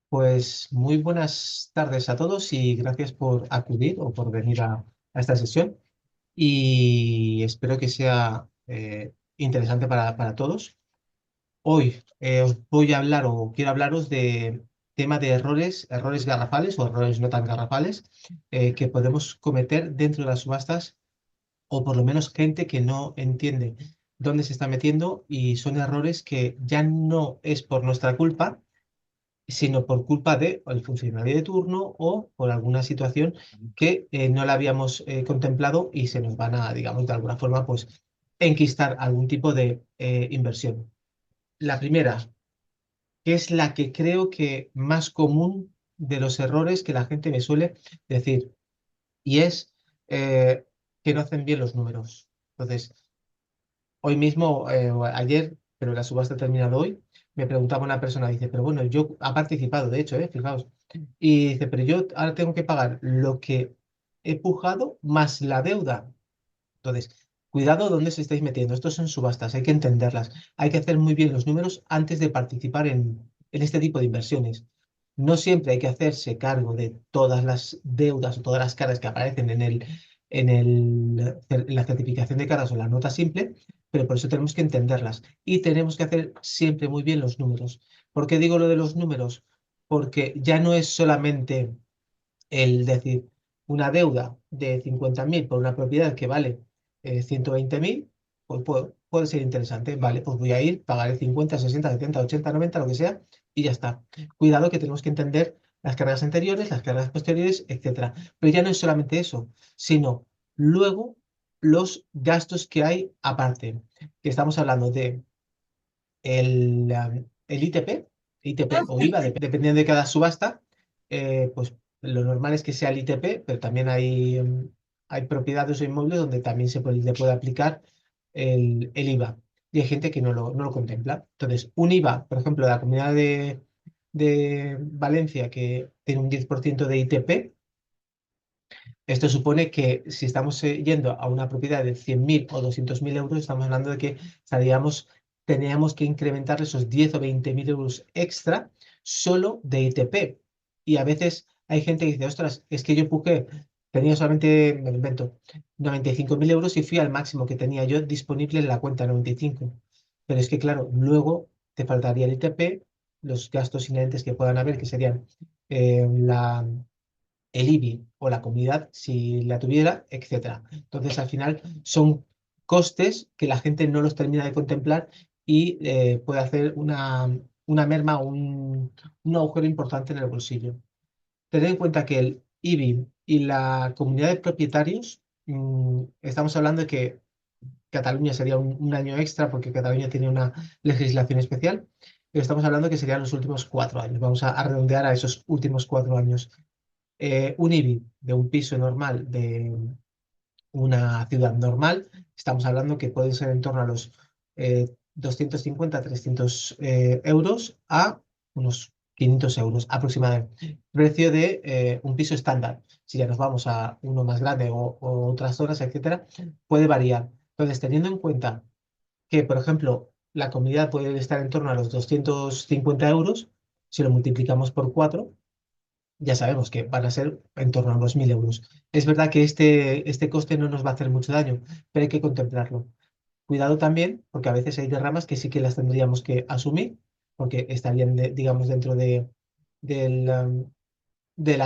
Pues muy buenas tardes a todos y gracias por acudir o por venir a esta sesión y espero que sea interesante para todos. Hoy os voy a hablar o quiero hablaros de tema de errores garrafales o errores no tan garrafales que podemos cometer dentro de las subastas o por lo menos gente que no entiende dónde se está metiendo y son errores que ya no es por nuestra culpa sino por culpa del funcionario de turno o por alguna situación que no la habíamos contemplado y se nos van a, digamos, de alguna forma, pues, enquistar algún tipo de inversión. La primera, que es la que creo que más común de los errores que la gente me suele decir, y es que no hacen bien los números. Entonces, hoy mismo, o ayer, pero la subasta ha terminado hoy, me preguntaba una persona, dice, pero bueno, yo ha participado, de hecho, fijaos, y dice, pero yo ahora tengo que pagar lo que he pujado más la deuda. Entonces, cuidado dónde se estáis metiendo. Estos son subastas, hay que entenderlas. Hay que hacer muy bien los números antes de participar en este tipo de inversiones. No siempre hay que hacerse cargo de todas las deudas o todas las caras que aparecen en la certificación de caras o la nota simple, pero por eso tenemos que entenderlas y tenemos que hacer siempre muy bien los números. ¿Por qué digo lo de los números? Porque ya no es solamente el decir, una deuda de 50.000 por una propiedad que vale 120.000, pues puede ser interesante. Vale, pues voy a ir, pagaré 50, 60, 70, 80, 90, lo que sea, y ya está. Cuidado que tenemos que entender las cargas anteriores, las cargas posteriores, etcétera. Pero ya no es solamente eso, sino luego los gastos que hay aparte, que estamos hablando de el ITP o IVA, dependiendo de cada subasta, pues lo normal es que sea el ITP, pero también hay propiedades o inmuebles donde también le puede aplicar el IVA. Y hay gente que no lo contempla. Entonces, un IVA, por ejemplo, de la Comunidad de Valencia, que tiene un 10% de ITP, esto supone que si estamos yendo a una propiedad de 100.000 o 200.000 euros, estamos hablando de que teníamos que incrementar esos 10 o 20.000 euros extra solo de ITP. Y a veces hay gente que dice, ostras, es que yo tenía solamente, me lo invento, 95.000 euros y fui al máximo que tenía yo disponible en la cuenta, 95. Pero es que, claro, luego te faltaría el ITP, los gastos inherentes que puedan haber, que serían el IBI o la comunidad si la tuviera, etcétera. Entonces, al final, son costes que la gente no los termina de contemplar y puede hacer una merma o un agujero importante en el bolsillo. Tened en cuenta que el IBI y la comunidad de propietarios, estamos hablando de que Cataluña sería un año extra porque Cataluña tiene una legislación especial, pero estamos hablando que serían los últimos 4 años. Vamos a redondear a esos últimos 4 años. Un IBI de un piso normal de una ciudad normal, estamos hablando que pueden ser en torno a los 250, 300 euros a unos 500 euros aproximadamente. Precio de un piso estándar. Si ya nos vamos a uno más grande o otras zonas, etcétera, puede variar. Entonces, teniendo en cuenta que, por ejemplo, la comunidad puede estar en torno a los 250 euros, si lo multiplicamos por 4 ya sabemos que van a ser en torno a unos 1.000 euros. Es verdad que este coste no nos va a hacer mucho daño, pero hay que contemplarlo. Cuidado también, porque a veces hay derramas que sí que las tendríamos que asumir, porque estarían, digamos, dentro del, de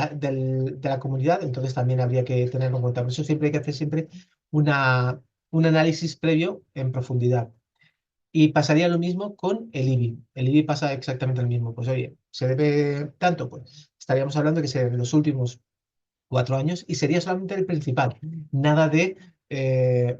la comunidad, entonces también habría que tenerlo en cuenta. Por eso siempre hay que hacer siempre una, un análisis previo en profundidad. Y pasaría lo mismo con el IBI. El IBI pasa exactamente lo mismo. Pues oye, ¿se debe tanto? Pues estaríamos hablando que serían los últimos 4 años y sería solamente el principal. Nada de que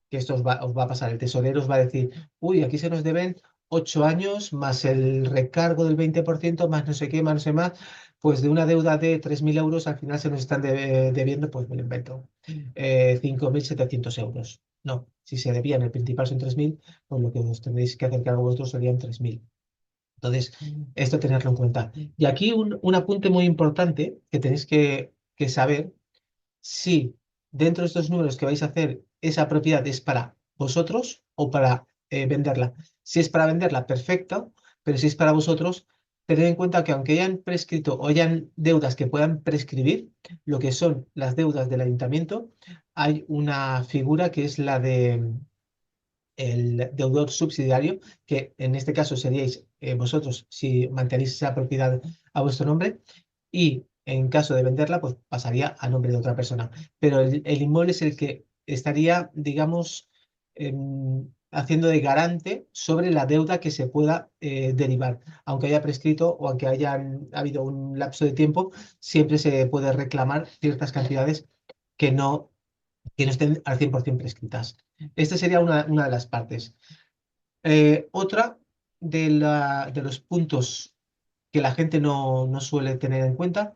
esto os va a pasar. El tesorero os va a decir, uy, aquí se nos deben 8 años más el recargo del 20% más no sé qué, más no sé más. Pues de una deuda de 3.000 euros al final se nos están debiendo, pues me lo invento, 5.700 euros. No, si se debían, el principal son 3.000, pues lo que os tendréis que hacer cargo vosotros serían 3.000. Entonces, esto tenerlo en cuenta. Y aquí un apunte muy importante que tenéis que saber si dentro de estos números que vais a hacer, esa propiedad es para vosotros o para venderla. Si es para venderla, perfecto, pero si es para vosotros, Tened en cuenta que aunque hayan prescrito o hayan deudas que puedan prescribir, lo que son las deudas del ayuntamiento, hay una figura que es la de el deudor subsidiario, que en este caso seríais vosotros si mantenéis esa propiedad a vuestro nombre, y en caso de venderla, pues pasaría a nombre de otra persona. Pero el inmueble es el que estaría, digamos, haciendo de garante sobre la deuda que se pueda derivar. Aunque haya prescrito o aunque haya habido un lapso de tiempo, siempre se puede reclamar ciertas cantidades que no estén al 100% prescritas. Esta sería una de las partes. Otra de los puntos que la gente no suele tener en cuenta,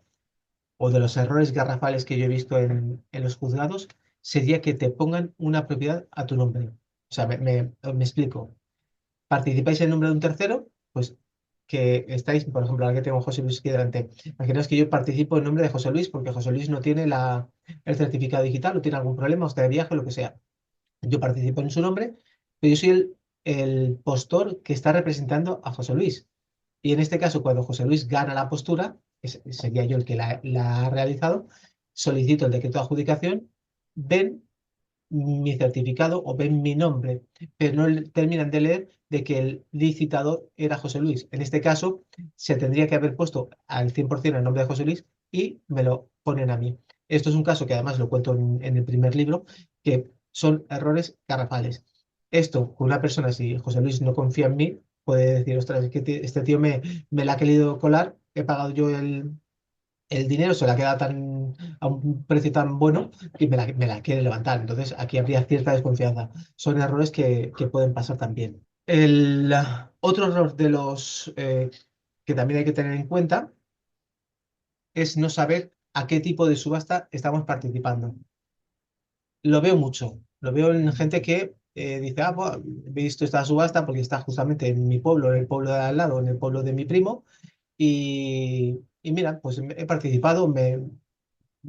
o de los errores garrafales que yo he visto en los juzgados, sería que te pongan una propiedad a tu nombre. O sea, me explico. Participáis en nombre de un tercero, pues que estáis, por ejemplo, ahora que tengo a José Luis aquí delante, imaginaos que yo participo en nombre de José Luis porque José Luis no tiene el certificado digital o tiene algún problema o está de viaje o lo que sea. Yo participo en su nombre, pero yo soy el postor que está representando a José Luis. Y en este caso, cuando José Luis gana la postura, sería yo el que la ha realizado, solicito el decreto de adjudicación, ven mi certificado o ven mi nombre, pero no terminan de leer de que el licitador era José Luis. En este caso, se tendría que haber puesto al 100% el nombre de José Luis y me lo ponen a mí. Esto es un caso que además lo cuento en el primer libro, que son errores garrafales. Esto, con una persona, si José Luis no confía en mí, puede decir, ostras, es que este tío me la ha querido colar, he pagado yo el dinero, se la queda a un precio tan bueno y me la quiere levantar. Entonces, aquí habría cierta desconfianza. Son errores que pueden pasar también. El otro error de los que también hay que tener en cuenta es no saber a qué tipo de subasta estamos participando. Lo veo mucho. Lo veo en gente que dice, ah, pues, he visto esta subasta porque está justamente en mi pueblo, en el pueblo de al lado, en el pueblo de mi primo. Y mira, pues he participado, me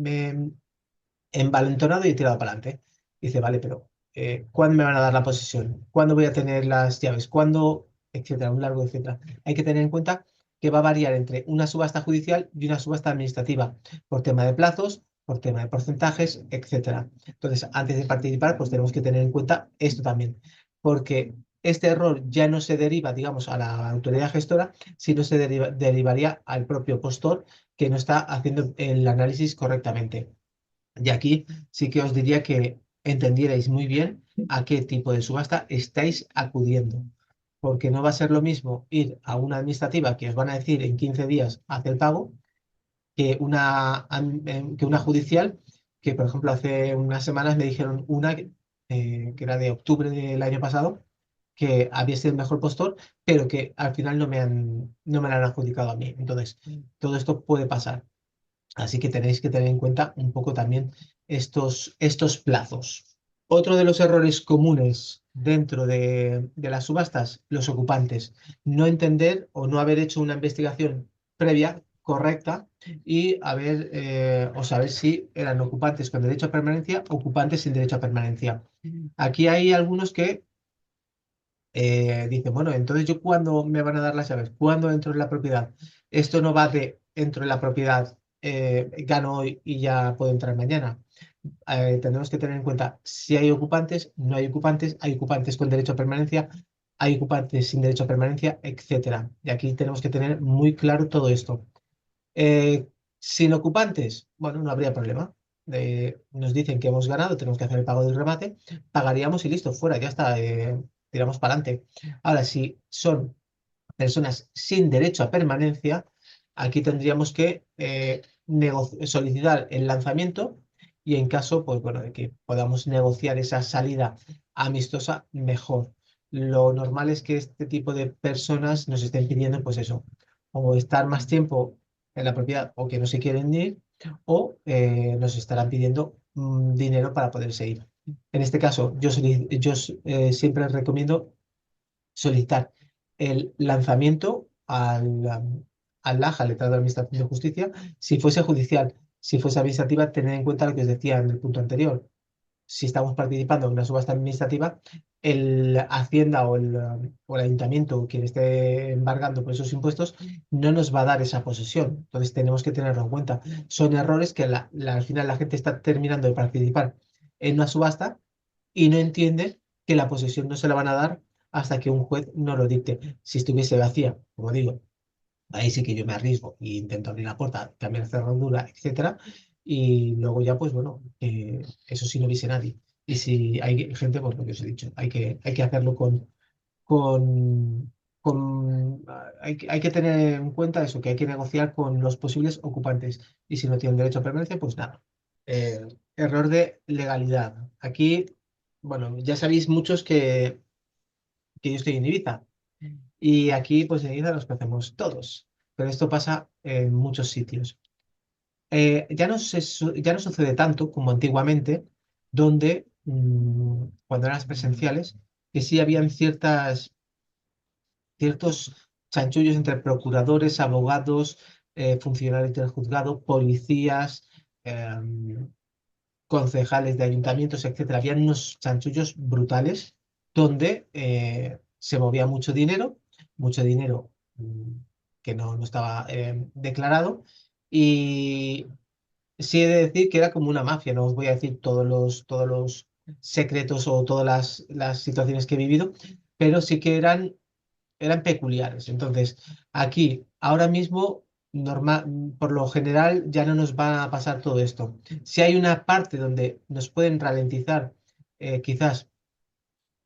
he envalentonado y he tirado para adelante. Dice, vale, pero ¿cuándo me van a dar la posesión? ¿Cuándo voy a tener las llaves? ¿Cuándo? Etcétera, un largo etcétera. Hay que tener en cuenta que va a variar entre una subasta judicial y una subasta administrativa, por tema de plazos, por tema de porcentajes, etcétera. Entonces, antes de participar, pues tenemos que tener en cuenta esto también, porque este error ya no se deriva, digamos, a la autoridad gestora, sino se derivaría al propio postor que no está haciendo el análisis correctamente. Y aquí sí que os diría que entendierais muy bien a qué tipo de subasta estáis acudiendo, porque no va a ser lo mismo ir a una administrativa que os van a decir en 15 días haz el pago que una judicial, que por ejemplo hace unas semanas me dijeron una que era de octubre del año pasado, que había sido el mejor postor, pero que al final no me la han adjudicado a mí. Entonces, todo esto puede pasar. Así que tenéis que tener en cuenta un poco también estos plazos. Otro de los errores comunes dentro de las subastas, los ocupantes. No entender o no haber hecho una investigación previa correcta y o saber si eran ocupantes con derecho a permanencia o ocupantes sin derecho a permanencia. Aquí hay algunos que dicen, bueno, entonces yo ¿cuándo me van a dar las llaves? ¿Cuándo entro en la propiedad? Esto no va de entro en la propiedad, gano hoy y ya puedo entrar mañana. Tenemos que tener en cuenta si hay ocupantes, no hay ocupantes con derecho a permanencia, hay ocupantes sin derecho a permanencia, etcétera. Y aquí tenemos que tener muy claro todo esto. Eh, Sin ocupantes, bueno, no habría problema. Nos dicen que hemos ganado, tenemos que hacer el pago del remate, pagaríamos y listo, fuera, ya está, tiramos para adelante. Ahora, si son personas sin derecho a permanencia, aquí tendríamos que solicitar el lanzamiento y en caso, pues bueno, de que podamos negociar esa salida amistosa, mejor. Lo normal es que este tipo de personas nos estén pidiendo, pues eso, o estar más tiempo en la propiedad o que no se quieren ir, o nos estarán pidiendo dinero para poderse ir. En este caso, siempre recomiendo solicitar el lanzamiento al LAJ, al letrado de Administración de Justicia, si fuese judicial. Si fuese administrativa, tener en cuenta lo que os decía en el punto anterior. si estamos participando en una subasta administrativa, el Hacienda o el ayuntamiento, quien esté embargando por esos impuestos, no nos va a dar esa posesión. Entonces tenemos que tenerlo en cuenta. Son errores que al final la gente está terminando de participar en una subasta y no entiende que la posesión no se la van a dar hasta que un juez no lo dicte. Si estuviese vacía, como digo, ahí sí que yo me arriesgo e intento abrir la puerta, cambiar cerradura, etcétera. Y luego ya, pues bueno, eso sí no hubiese nadie. Y si hay gente, pues lo que os he dicho, hay que hacerlo con, hay que tener en cuenta eso, que hay que negociar con los posibles ocupantes. Y si no tienen derecho a permanencia, pues nada. Eh, Error de legalidad. Aquí, bueno, ya sabéis muchos que yo estoy en Ibiza. Y aquí, pues en Ibiza nos conocemos todos. Pero esto pasa en muchos sitios. Ya no sucede tanto como antiguamente, donde cuando eran las presenciales, que sí habían ciertos chanchullos entre procuradores, abogados, funcionarios del juzgado, policías, em, concejales de ayuntamientos, etcétera. Había unos chanchullos brutales donde se movía mucho dinero que no estaba declarado. Y sí he de decir que era como una mafia, no os voy a decir todos los secretos o todas las situaciones que he vivido, pero sí que eran peculiares. Entonces, aquí, ahora mismo, por lo general, ya no nos va a pasar todo esto. Si hay una parte donde nos pueden ralentizar, quizás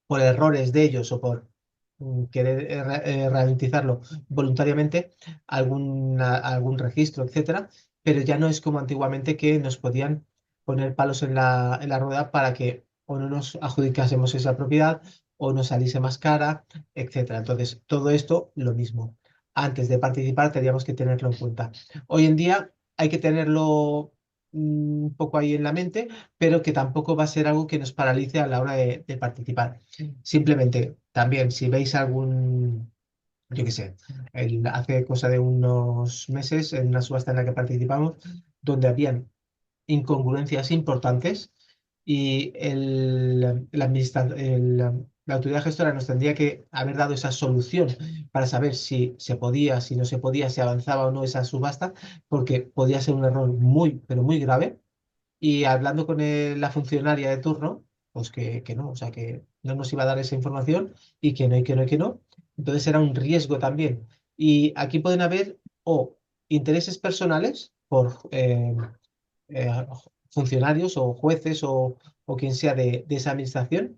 por errores de ellos o por querer ralentizarlo voluntariamente, algún registro, etcétera, pero ya no es como antiguamente que nos podían poner palos en la rueda para que o no nos adjudicásemos esa propiedad o nos saliese más cara, etcétera. Entonces, todo esto, lo mismo. Antes de participar, teníamos que tenerlo en cuenta. Hoy en día hay que tenerlo un poco ahí en la mente, pero que tampoco va a ser algo que nos paralice a la hora de participar. Simplemente, también, si veis yo qué sé, hace cosa de unos meses, en una subasta en la que participamos, donde habían incongruencias importantes y la autoridad gestora nos tendría que haber dado esa solución para saber si se podía, si no se podía, si avanzaba o no esa subasta, porque podía ser un error muy, pero muy grave y hablando con la funcionaria de turno, pues que no, o sea, que no nos iba a dar esa información y que no, y que no, y que no. Entonces era un riesgo también. Y aquí pueden haber o intereses personales por eh, funcionarios o jueces o quien sea de esa administración,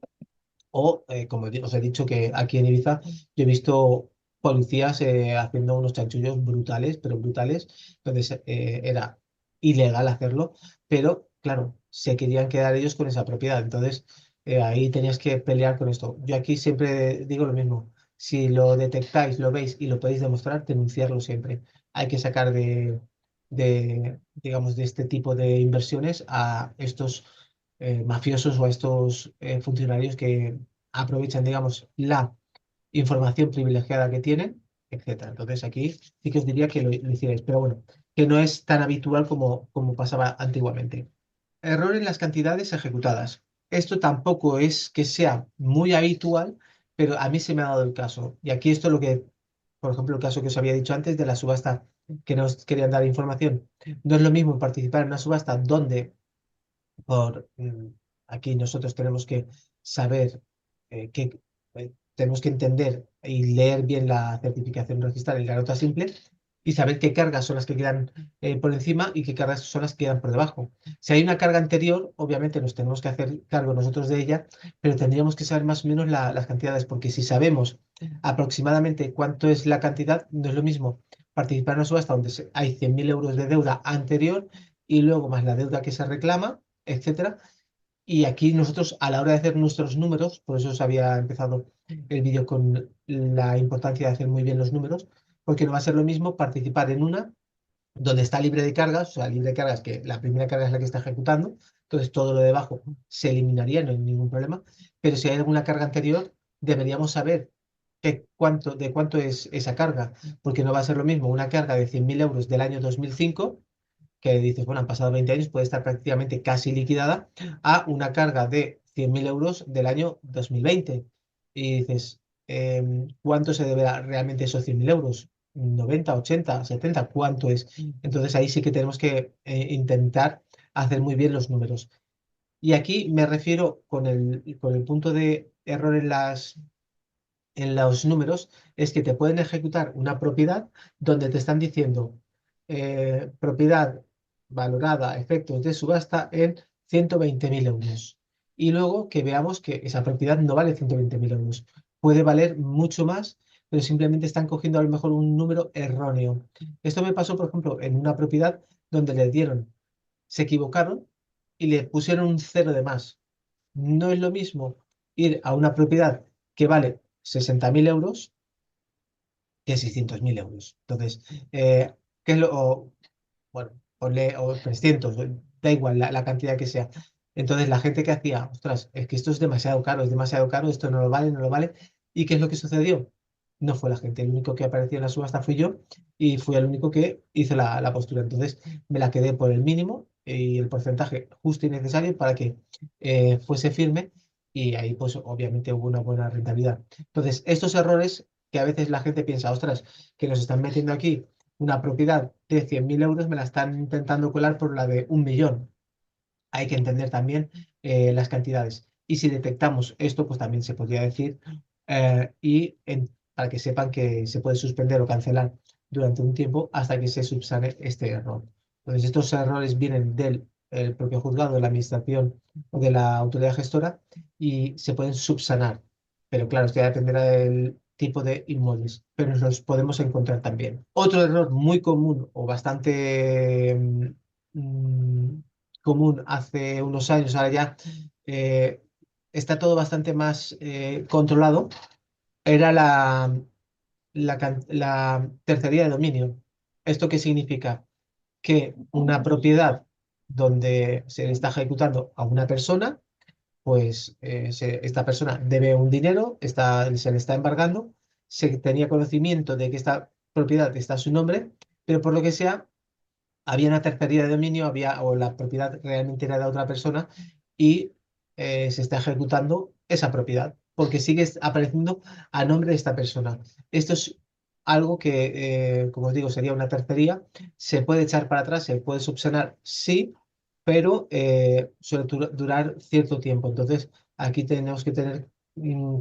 o, como os he dicho, que aquí en Ibiza yo he visto policías haciendo unos chanchullos brutales, pero brutales. Entonces era ilegal hacerlo, pero claro, se querían quedar ellos con esa propiedad. Entonces ahí tenías que pelear con esto. Yo aquí siempre digo lo mismo. Si lo detectáis, lo veis y lo podéis demostrar, denunciarlo siempre. Hay que sacar digamos, de este tipo de inversiones a estos mafiosos o a estos funcionarios que aprovechan, digamos, la información privilegiada que tienen, etcétera. Entonces aquí sí que os diría que lo hicierais, pero bueno, que no es tan habitual como pasaba antiguamente. Error en las cantidades ejecutadas. Esto tampoco es que sea muy habitual, pero a mí se me ha dado el caso. Y aquí esto es lo que, por ejemplo, el caso que os había dicho antes de la subasta que nos querían dar información. No es lo mismo participar en una subasta donde aquí nosotros tenemos que saber que tenemos que entender y leer bien la certificación registral y la nota simple y saber qué cargas son las que quedan por encima y qué cargas son las que quedan por debajo. Si hay una carga anterior, obviamente nos tenemos que hacer cargo nosotros de ella, pero tendríamos que saber más o menos las cantidades, porque si sabemos aproximadamente cuánto es la cantidad, no es lo mismo participar en una subasta donde hay 100.000 euros de deuda anterior y luego más la deuda que se reclama, etcétera. Y aquí nosotros, a la hora de hacer nuestros números, por eso os había empezado el vídeo con la importancia de hacer muy bien los números, porque no va a ser lo mismo participar en una donde está libre de cargas, o sea, libre de cargas, que la primera carga es la que está ejecutando, entonces todo lo de abajo se eliminaría, no hay ningún problema, pero si hay alguna carga anterior, deberíamos saber de cuánto es esa carga, porque no va a ser lo mismo una carga de 100.000 euros del año 2005 que dices, bueno, han pasado 20 años, puede estar prácticamente casi liquidada, a una carga de 100.000 euros del año 2020. Y dices, ¿cuánto se deberá realmente esos 100.000 euros? 90, 80, 70, ¿cuánto es? Entonces ahí sí que tenemos que intentar hacer muy bien los números. Y aquí me refiero con el punto de error en los números, es que te pueden ejecutar una propiedad donde te están diciendo propiedad valorada a efectos de subasta en 120.000 euros. Y luego que veamos que esa propiedad no vale 120.000 euros. Puede valer mucho más, pero simplemente están cogiendo a lo mejor un número erróneo. Esto me pasó, por ejemplo, en una propiedad donde le dieron, se equivocaron y le pusieron un cero de más. No es lo mismo ir a una propiedad que vale 60.000 euros que 600.000 euros. Entonces, ¿qué es lo? Bueno, o 300, da igual la cantidad que sea. Entonces, la gente que hacía, ostras, es que esto es demasiado caro, esto no lo vale, no lo vale. ¿Y qué es lo que sucedió? No fue la gente, el único que apareció en la subasta fui yo y fui el único que hizo la postura. Entonces, me la quedé por el mínimo y el porcentaje justo y necesario para que fuese firme y ahí, pues, obviamente hubo una buena rentabilidad. Entonces, estos errores que a veces la gente piensa, ostras, que nos están metiendo aquí una propiedad de 100.000 euros, me la están intentando colar por la de 1 millón. Hay que entender también las cantidades. Y si detectamos esto, pues también se podría decir, para que sepan que se puede suspender o cancelar durante un tiempo hasta que se subsane este error. Entonces, estos errores vienen del el propio juzgado, de la administración o de la autoridad gestora y se pueden subsanar. Pero claro, esto ya dependerá del tipo de inmuebles, pero nos los podemos encontrar también. Otro error muy común o bastante mm, común hace unos años, ahora ya eh, está todo bastante más controlado, era la tercería de dominio. ¿Esto qué significa? Que una propiedad donde se le está ejecutando a una persona, pues esta persona debe un dinero, se le está embargando, se tenía conocimiento de que esta propiedad está a su nombre, pero por lo que sea, había una tercería de dominio, o la propiedad realmente era de otra persona y se está ejecutando esa propiedad porque sigue apareciendo a nombre de esta persona. Esto es algo que, como os digo, sería una tercería. Se puede echar para atrás, se puede subsanar, sí, pero suele durar cierto tiempo. Entonces, aquí tenemos que tener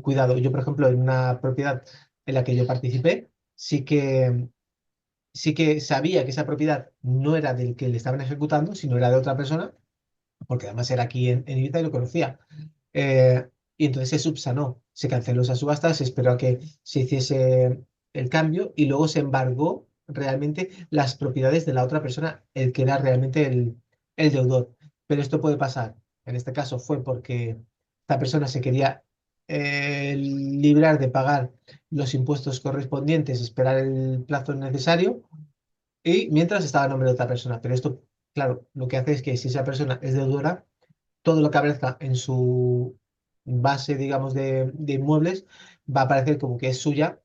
cuidado. Yo, por ejemplo, en una propiedad en la que yo participé, sí que sabía que esa propiedad no era del que le estaban ejecutando, sino era de otra persona, porque además era aquí en Ibiza y lo conocía. Eh, y entonces se subsanó, se canceló esa subasta, se esperó a que se hiciese el cambio y luego se embargó realmente las propiedades de la otra persona, el que era realmente el deudor. Pero esto puede pasar. En este caso fue porque esta persona se quería librar de pagar los impuestos correspondientes, esperar el plazo necesario y mientras estaba a nombre de otra persona. Pero esto, claro, lo que hace es que si esa persona es deudora, todo lo que aparezca en su base, digamos, de inmuebles va a aparecer como que es suya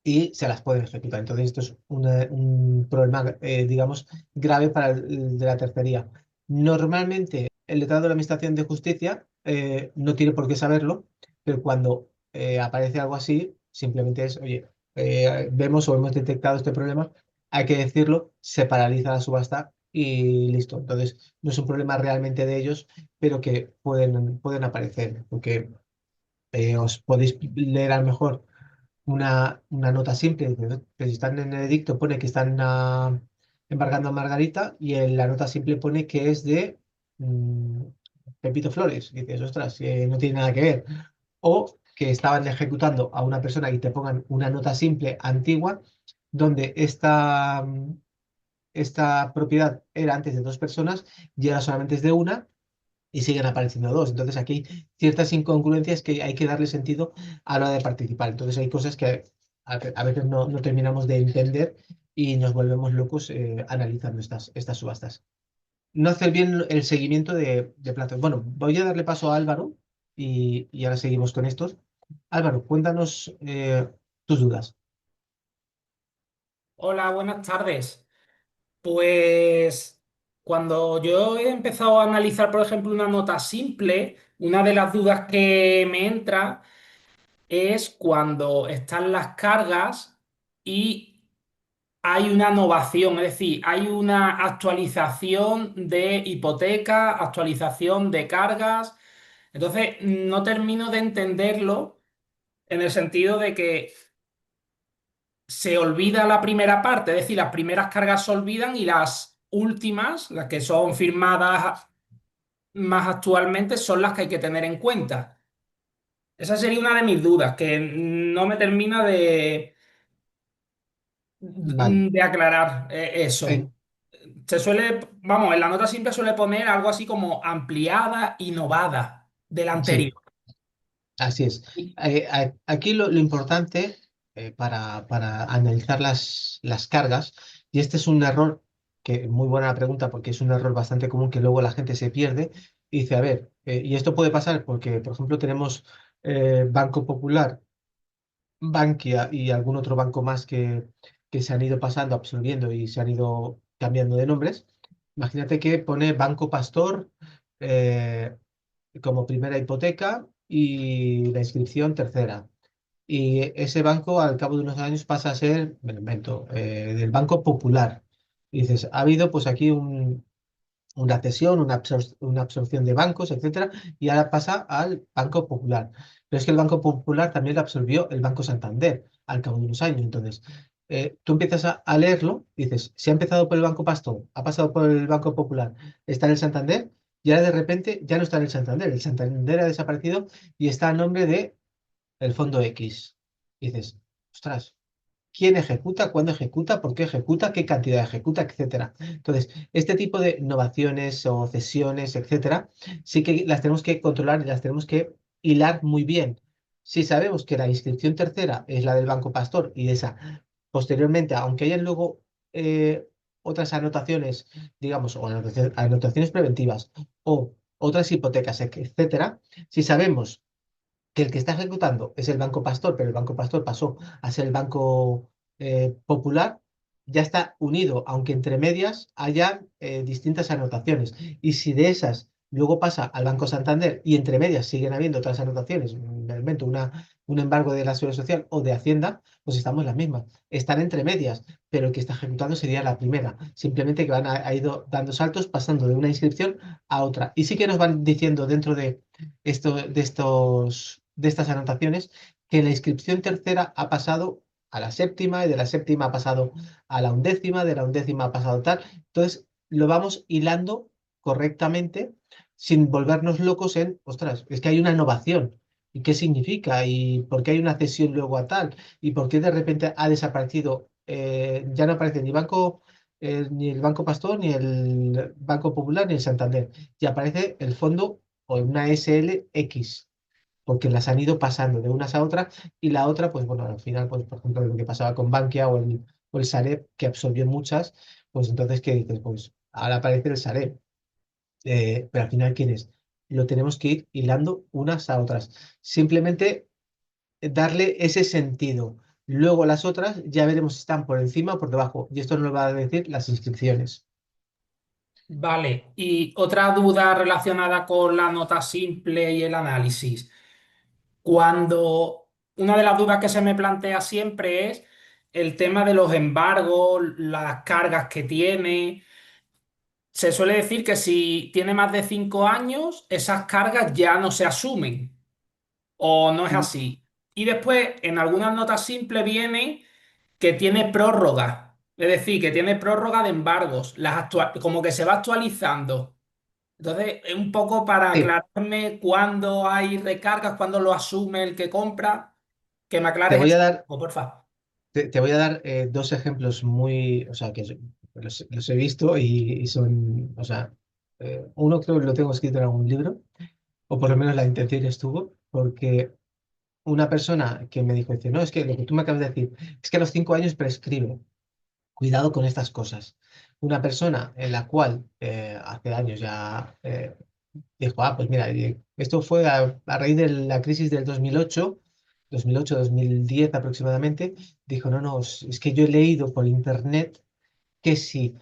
y se las pueden ejecutar. Entonces, esto es un problema, digamos, grave para el de la tercería. Normalmente, el letrado de la Administración de Justicia no tiene por qué saberlo, pero cuando aparece algo así, simplemente es, oye, vemos o hemos detectado este problema, hay que decirlo, se paraliza la subasta y listo. Entonces, no es un problema realmente de ellos, pero que pueden aparecer, porque os podéis leer a lo mejor una nota simple, que si están en el edicto pone que están embargando a Margarita y en la nota simple pone que es de mm, Pepito Flores. Y dices, ostras, no tiene nada que ver. O que estaban ejecutando a una persona y te pongan una nota simple antigua donde esta propiedad era antes de dos personas y ahora solamente es de una y siguen apareciendo dos. Entonces aquí hay ciertas incongruencias que hay que darle sentido a la hora de participar. Entonces hay cosas que a veces no terminamos de entender y nos volvemos locos analizando estas subastas. No hacer bien el seguimiento de plazos. Bueno, voy a darle paso a Álvaro y ahora seguimos con estos. Álvaro, cuéntanos tus dudas. Hola, buenas tardes. Pues Cuando yo he empezado a analizar, por ejemplo, una nota simple, una de las dudas que me entra es cuando están las cargas y hay una novación, es decir, hay una actualización de hipoteca, actualización de cargas. Entonces, no termino de entenderlo en el sentido de que se olvida la primera parte, es decir, las primeras cargas se olvidan y las últimas, las que son firmadas más actualmente, son las que hay que tener en cuenta. Esa sería una de mis dudas, que no me termina Vale. de aclarar eso. En- Se suele, vamos, en la nota simple suele poner algo así como ampliada y novada del sí, anterior. así es. Aquí lo importante para analizar las cargas, y este es un error, que muy buena la pregunta porque es un error bastante común que luego la gente se pierde, y dice, a ver, y esto puede pasar porque, por ejemplo, tenemos Banco Popular, Bankia y algún otro banco más que se han ido pasando, absorbiendo y se han ido cambiando de nombres. Imagínate que pone Banco Pastor eh, como primera hipoteca y la inscripción tercera. Y ese banco al cabo de unos años pasa a ser, me lo invento, del Banco Popular. Y dices, ha habido pues aquí una cesión, una absorción de bancos, etcétera, y ahora pasa al Banco Popular. Pero es que el Banco Popular también lo absorbió el Banco Santander al cabo de unos años. Entonces, tú empiezas a leerlo, dices, si ha empezado por el Banco Pastor, ha pasado por el Banco Popular, está en el Santander, y ahora de repente ya no está en el Santander. El Santander ha desaparecido y está a nombre de el Fondo X. Y dices, ostras, quién ejecuta, cuándo ejecuta, por qué ejecuta, qué cantidad ejecuta, etcétera. Entonces, este tipo de innovaciones o cesiones, etcétera, sí que las tenemos que controlar y las tenemos que hilar muy bien. Si sabemos que la inscripción tercera es la del Banco Pastor y esa posteriormente, aunque hayan luego eh, otras anotaciones, digamos, o anotaciones preventivas o otras hipotecas, etcétera, si sabemos que el que está ejecutando es el Banco Pastor, pero el Banco Pastor pasó a ser el Banco Popular, ya está unido, aunque entre medias haya distintas anotaciones. Y si de esas luego pasa al Banco Santander y entre medias siguen habiendo otras anotaciones, un elemento, un embargo de la Seguridad Social o de Hacienda, pues estamos en las mismas. Están entre medias, pero el que está ejecutando sería la primera. Simplemente que ha ido dando saltos, pasando de una inscripción a otra. Y sí que nos van diciendo dentro de estas anotaciones que la inscripción tercera ha pasado a la séptima y de la séptima ha pasado a la undécima, de la undécima ha pasado tal. Entonces lo vamos hilando correctamente sin volvernos locos en, ostras, es que hay una innovación. ¿Y qué significa? ¿Y por qué hay una cesión luego a tal? ¿Y por qué de repente ha desaparecido? Ya no aparece ni el Banco Pastor, ni el Banco Popular, ni el Santander. Y aparece el fondo o una SLX porque las han ido pasando de unas a otras y la otra, pues bueno, al final, pues por ejemplo, lo que pasaba con Bankia o el Sareb, que absorbió muchas, pues entonces, ¿qué dices? Pues ahora aparece el Sareb, pero al final, ¿quién es? Lo tenemos que ir hilando unas a otras. Simplemente darle ese sentido. Luego las otras ya veremos si están por encima o por debajo. Y esto nos lo va a decir las inscripciones. Vale, y otra duda relacionada con la nota simple y el análisis. Cuando una de las dudas que se me plantea siempre es el tema de los embargos, las cargas que tiene. Se suele decir que si tiene más de 5 años, esas cargas ya no se asumen, o no es Mm, así. Y después, en algunas notas simples viene que tiene prórroga, es decir, que tiene prórroga de embargos, como que se va actualizando. Entonces, es un poco para Sí, aclararme cuándo hay recargas, cuándo lo asume el que compra, que me te aclares voy a eso, dar por favor. te voy a dar dos ejemplos muy, o sea, que los he visto y son, o sea, uno creo que lo tengo escrito en algún libro, o por lo menos la intención estuvo, porque una persona que me dijo, dice, no, es que lo que tú me acabas de decir, es que a los 5 años prescribe, cuidado con estas cosas. Una persona en la cual hace años ya dijo, ah, pues mira, esto fue a raíz de la crisis del 2008, 2010 aproximadamente, dijo, no, no, es que yo he leído por internet que si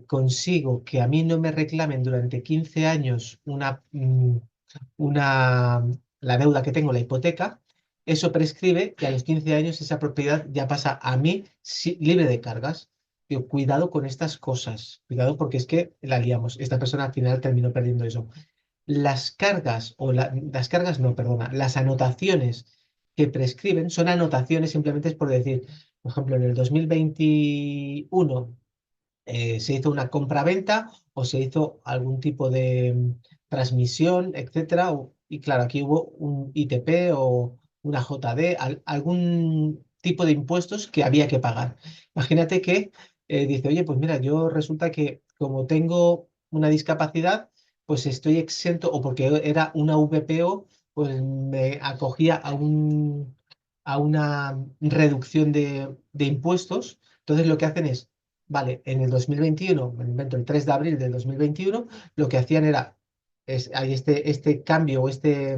consigo que a mí no me reclamen durante 15 años una, la deuda que tengo, la hipoteca, eso prescribe y a los 15 años esa propiedad ya pasa a mí libre de cargas. Digo, cuidado con estas cosas, cuidado porque es que la liamos. Esta persona al final terminó perdiendo eso. Las cargas, las cargas no, perdona, las anotaciones que prescriben son anotaciones, simplemente es por decir, por ejemplo, en el 2021 se hizo una compra-venta o se hizo algún tipo de transmisión, etcétera. Y claro, aquí hubo un ITP o una JD, algún tipo de impuestos que había que pagar. Imagínate que dice, oye, pues mira, yo resulta que como tengo una discapacidad, pues estoy exento, o porque era una VPO, pues me acogía a una reducción de impuestos. Entonces lo que hacen es, vale, en el 2021, me invento el 3 de abril del 2021, lo que hacían era, hay este cambio o este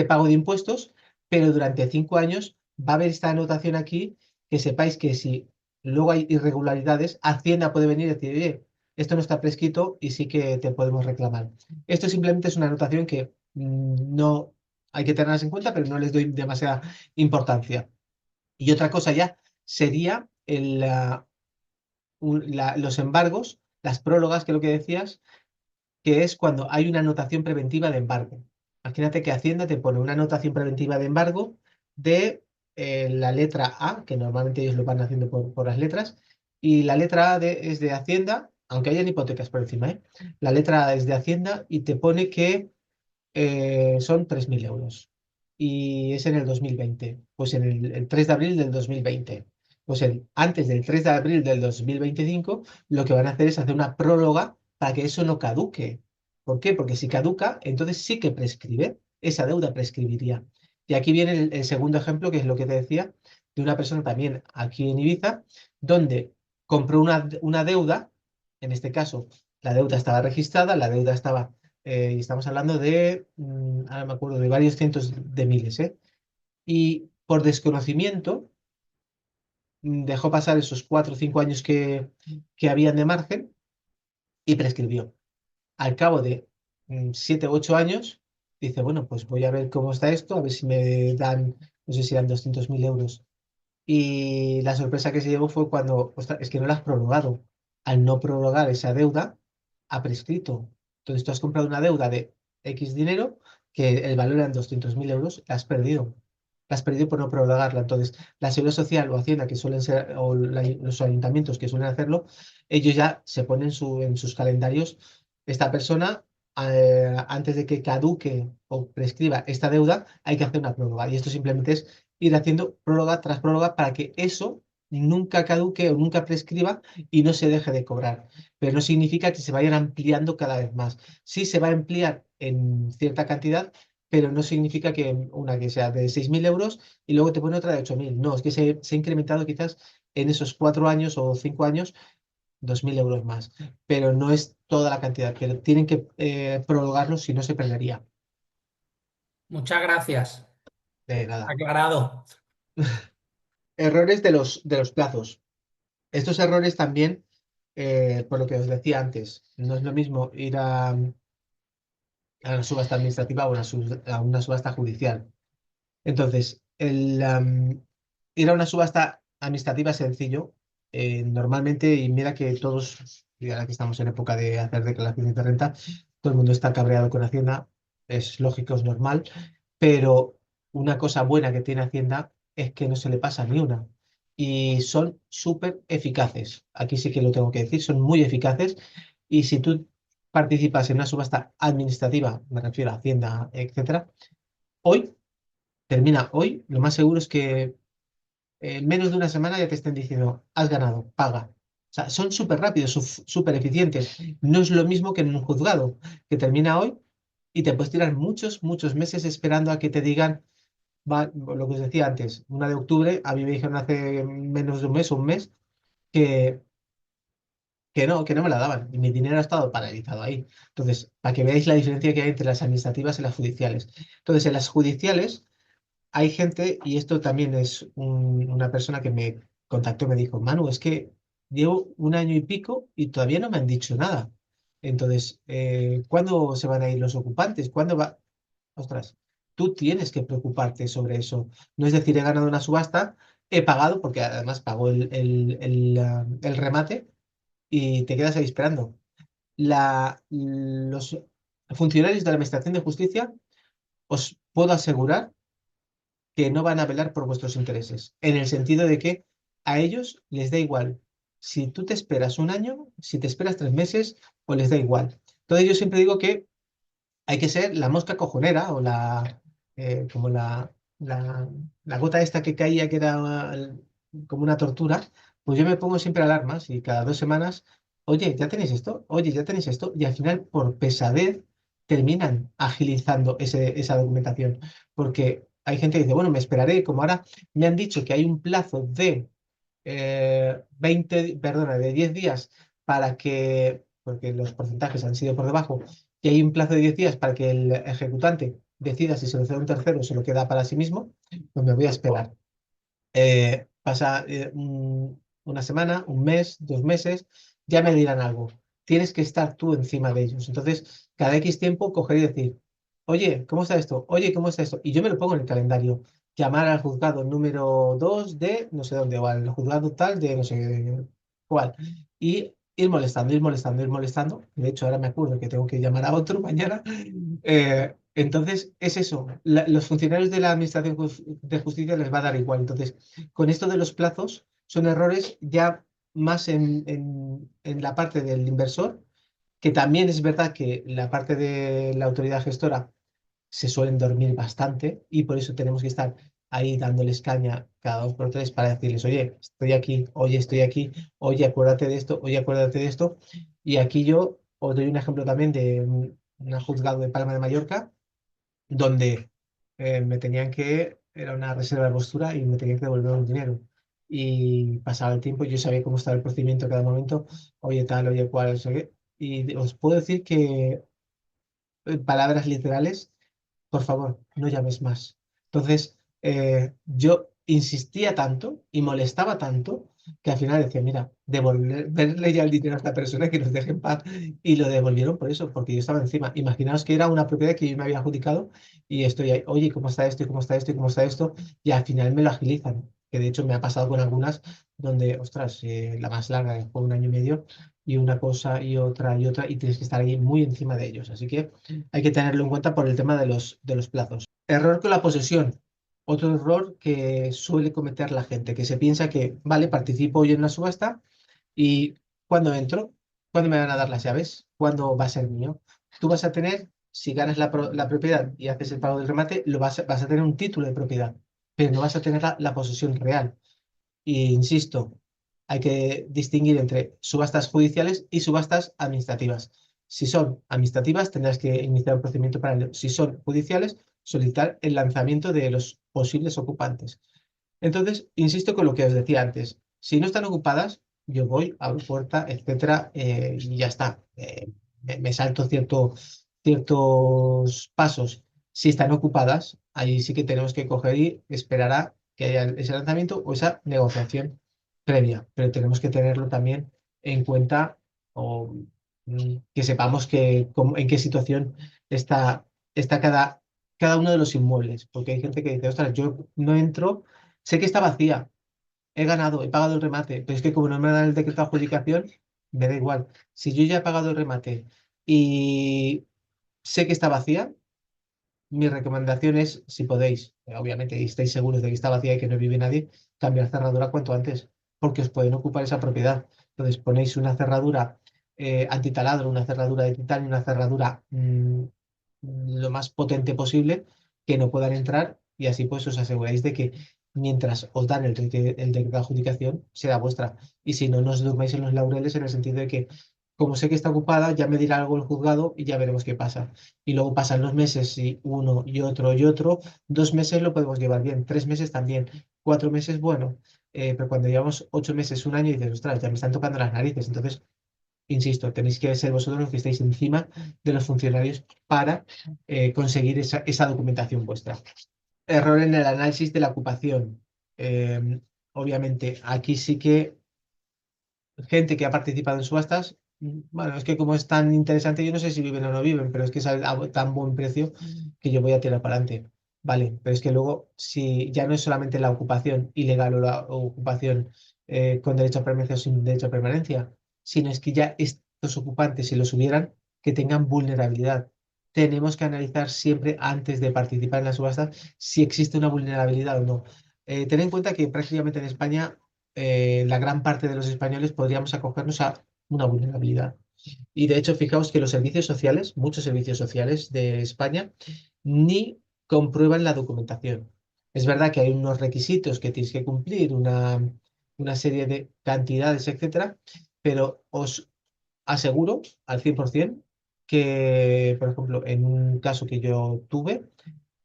pago de impuestos, pero durante 5 años va a haber esta anotación aquí, que sepáis que si luego hay irregularidades, Hacienda puede venir y decir, oye, esto no está prescrito y sí que te podemos reclamar. Esto simplemente es una anotación que no hay que tenerlas en cuenta, pero no les doy demasiada importancia. Y otra cosa ya sería los embargos, las prólogas, que es lo que decías, que es cuando hay una anotación preventiva de embargo. Imagínate que Hacienda te pone una anotación preventiva de embargo de la letra A, que normalmente ellos lo van haciendo por las letras, y la letra A es de Hacienda, aunque hayan hipotecas por encima, ¿eh? La letra A es de Hacienda y te pone que son 3.000 euros. Y es en el 2020, pues en el 3 de abril del 2020. Pues antes del 3 de abril del 2025, lo que van a hacer es hacer una próloga para que eso no caduque. ¿Por qué? Porque si caduca, entonces sí que prescribe, esa deuda prescribiría. Y aquí viene el segundo ejemplo, que es lo que te decía, de una persona también aquí en Ibiza, donde compró una deuda, en este caso, la deuda estaba registrada, la deuda estaba y estamos hablando de, ahora me acuerdo, de varios cientos de miles, ¿eh? Y por desconocimiento dejó pasar esos 4 o 5 años que habían de margen y prescribió. Al cabo de 7 u 8 años, dice, bueno, pues voy a ver cómo está esto, a ver si me dan, no sé si eran 200.000 euros. Y la sorpresa que se llevó fue cuando, ostras, es que no la has prorrogado. Al no prorrogar esa deuda, ha prescrito. Entonces tú has comprado una deuda de X dinero, que el valor eran 200.000 euros, la has perdido. La has perdido por no prorrogarla. Entonces, la Seguridad Social o Hacienda, que suelen ser, o los ayuntamientos que suelen hacerlo, ellos ya se ponen en sus calendarios, esta persona, antes de que caduque o prescriba esta deuda, hay que hacer una prórroga. Y esto simplemente es ir haciendo prórroga tras prórroga para que eso nunca caduque o nunca prescriba y no se deje de cobrar. Pero no significa que se vayan ampliando cada vez más. Sí se va a ampliar en cierta cantidad, pero no significa que una que sea de 6.000 euros y luego te pone otra de 8.000. No, es que se ha incrementado quizás en esos 4 años o 5 años 2.000 euros más, pero no es toda la cantidad, pero tienen que prorrogarlo si no se perdería. Muchas gracias. De nada. Aclarado. Errores de los plazos. Estos errores también, por lo que os decía antes, no es lo mismo ir a una subasta administrativa o a una subasta judicial. Entonces, ir a una subasta administrativa es sencillo. Normalmente, y mira que todos, y ahora que estamos en época de hacer declaraciones de renta, todo el mundo está cabreado con Hacienda, es lógico, es normal, pero una cosa buena que tiene Hacienda es que no se le pasa ni una. Y son súper eficaces. Aquí sí que lo tengo que decir, son muy eficaces. Y si tú participas en una subasta administrativa, me refiero a Hacienda, etcétera, hoy termina hoy, lo más seguro es que en menos de una semana ya te estén diciendo, has ganado, paga. O sea, son súper rápidos, súper eficientes. No es lo mismo que en un juzgado, que termina hoy y te puedes tirar muchos, muchos meses esperando a que te digan, lo que os decía antes, una de octubre, a mí me dijeron hace menos de un mes, que, que no me la daban y mi dinero ha estado paralizado ahí. Entonces, para que veáis la diferencia que hay entre las administrativas y las judiciales. Entonces, en las judiciales hay gente, y esto también es una persona que me contactó y me dijo, Manu, es que llevo un año y pico y todavía no me han dicho nada. Entonces, ¿cuándo se van a ir los ocupantes? ¿Cuándo va? Ostras, tú tienes que preocuparte sobre eso. No es decir, he ganado una subasta, he pagado, porque además pagó el remate y te quedas ahí esperando. Los funcionarios de la Administración de Justicia os puedo asegurar que no van a velar por vuestros intereses, en el sentido de que a ellos les da igual si tú te esperas un año, si te esperas 3 meses, o les da igual. Entonces yo siempre digo que hay que ser la mosca cojonera o como la, la gota esta que caía que era como una tortura, pues yo me pongo siempre alarmas y cada 2 semanas, oye, ya tenéis esto, oye, ya tenéis esto, y al final por pesadez terminan agilizando esa documentación, porque hay gente que dice, bueno, me esperaré, como ahora me han dicho que hay un plazo de 10 días para que, porque los porcentajes han sido por debajo, y hay un plazo de 10 días para que el ejecutante decida si se lo cede a un tercero o se lo queda para sí mismo, pues me voy a esperar. Pasa una semana, un mes, 2 meses, ya me dirán algo. Tienes que estar tú encima de ellos. Entonces, cada X tiempo coger y decir, oye, ¿cómo está esto? Oye, ¿cómo está esto? Y yo me lo pongo en el calendario. Llamar al juzgado número 2 de no sé dónde, o al juzgado tal de no sé cuál. Y ir molestando, ir molestando, ir molestando. De hecho, ahora me acuerdo que tengo que llamar a otro mañana. Entonces, es eso. Los funcionarios de la Administración de Justicia les va a dar igual. Entonces, con esto de los plazos, son errores ya más en la parte del inversor, que también es verdad que la parte de la autoridad gestora se suelen dormir bastante y por eso tenemos que estar ahí dándoles caña cada 2 por 3 para decirles, oye, estoy aquí, oye, acuérdate de esto, oye, acuérdate de esto. Y aquí yo os doy un ejemplo también de un juzgado de Palma de Mallorca donde me tenían era una reserva de postura y me tenían que devolver un dinero. Y pasaba el tiempo, yo sabía cómo estaba el procedimiento a cada momento, oye tal, oye cuál, no sé qué. Y os puedo decir que, palabras literales, por favor, no llames más. Entonces, yo insistía tanto y molestaba tanto que al final decía, mira, devolverle ya el dinero a esta persona que nos deje en paz. Y lo devolvieron por eso, porque yo estaba encima. Imaginaos que era una propiedad que yo me había adjudicado y estoy ahí, oye, ¿cómo está esto? ¿Y cómo está esto? ¿Y cómo está esto? Y al final me lo agilizan. Que de hecho me ha pasado con algunas donde, ostras, la más larga fue un año y medio y una cosa y otra, y tienes que estar ahí muy encima de ellos. Así que hay que tenerlo en cuenta por el tema de los plazos. Error con la posesión. Otro error que suele cometer la gente, que se piensa que, vale, participo hoy en una subasta y ¿cuándo entro? ¿Cuándo me van a dar las llaves? ¿Cuándo va a ser mío? Tú vas a tener, si ganas la propiedad y haces el pago del remate, vas a tener un título de propiedad, pero no vas a tener la posesión real. Y insisto, hay que distinguir entre subastas judiciales y subastas administrativas. Si son administrativas, tendrás que iniciar un procedimiento para ello. Si son judiciales, solicitar el lanzamiento de los posibles ocupantes. Entonces, insisto con lo que os decía antes. Si no están ocupadas, yo voy, abro puerta, etcétera, y ya está. Me salto ciertos pasos. Si están ocupadas, ahí sí que tenemos que coger y esperar a que haya ese lanzamiento o esa negociación previa. Pero tenemos que tenerlo también en cuenta o que sepamos en qué situación está cada uno de los inmuebles. Porque hay gente que dice, ostras, yo no entro. Sé que está vacía, he ganado, he pagado el remate, pero es que como no me dan el decreto de adjudicación, me da igual. Si yo ya he pagado el remate y sé que está vacía, mi recomendación es, si podéis, obviamente y estáis seguros de que está vacía y que no vive nadie, cambiar cerradura cuanto antes, porque os pueden ocupar esa propiedad. Entonces ponéis una cerradura antitaladro, una cerradura de titanio, una cerradura lo más potente posible, que no puedan entrar y así pues os aseguráis de que mientras os dan el decreto de adjudicación, será vuestra. Y si no, no os durmáis en los laureles en el sentido de que, como sé que está ocupada, ya me dirá algo el juzgado y ya veremos qué pasa. Y luego pasan los meses y uno y otro. 2 meses lo podemos llevar bien, 3 meses también, 4 meses, bueno. Pero cuando llevamos 8 meses, un año, dices, ostras, ya me están tocando las narices. Entonces, insisto, tenéis que ser vosotros los que estéis encima de los funcionarios para conseguir esa documentación vuestra. Error en el análisis de la ocupación. Obviamente, aquí sí que gente que ha participado en subastas, bueno, es que como es tan interesante, yo no sé si viven o no viven, pero es que es a tan buen precio que yo voy a tirar para adelante. Vale, pero es que luego, si ya no es solamente la ocupación ilegal o la ocupación con derecho a permanencia o sin derecho a permanencia, sino es que ya estos ocupantes, si los hubieran, que tengan vulnerabilidad. Tenemos que analizar siempre antes de participar en la subasta si existe una vulnerabilidad o no. Ten en cuenta que prácticamente en España la gran parte de los españoles podríamos acogernos a una vulnerabilidad. Y de hecho, fijaos que los servicios sociales, muchos servicios sociales de España, ni comprueban la documentación. Es verdad que hay unos requisitos que tienes que cumplir, una serie de cantidades, etcétera, pero os aseguro al 100% que, por ejemplo, en un caso que yo tuve,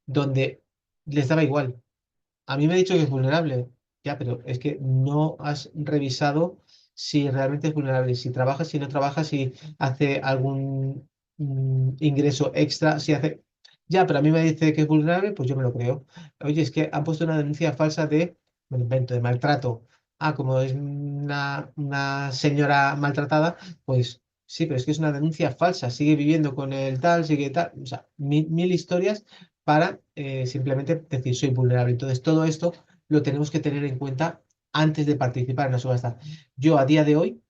donde les daba igual, a mí me ha dicho que es vulnerable. Ya, pero es que no has revisado si realmente es vulnerable, si trabaja, si no trabaja, si hace algún ingreso extra, si hace... Ya, pero a mí me dice que es vulnerable, pues yo me lo creo. Oye, es que han puesto una denuncia falsa de, me lo invento, de maltrato. Ah, como es una señora maltratada, pues sí, pero es que es una denuncia falsa. Sigue viviendo con el tal, sigue tal. O sea, mil historias para simplemente decir soy vulnerable. Entonces, todo esto lo tenemos que tener en cuenta antes de participar en la subasta. Yo a día de hoy,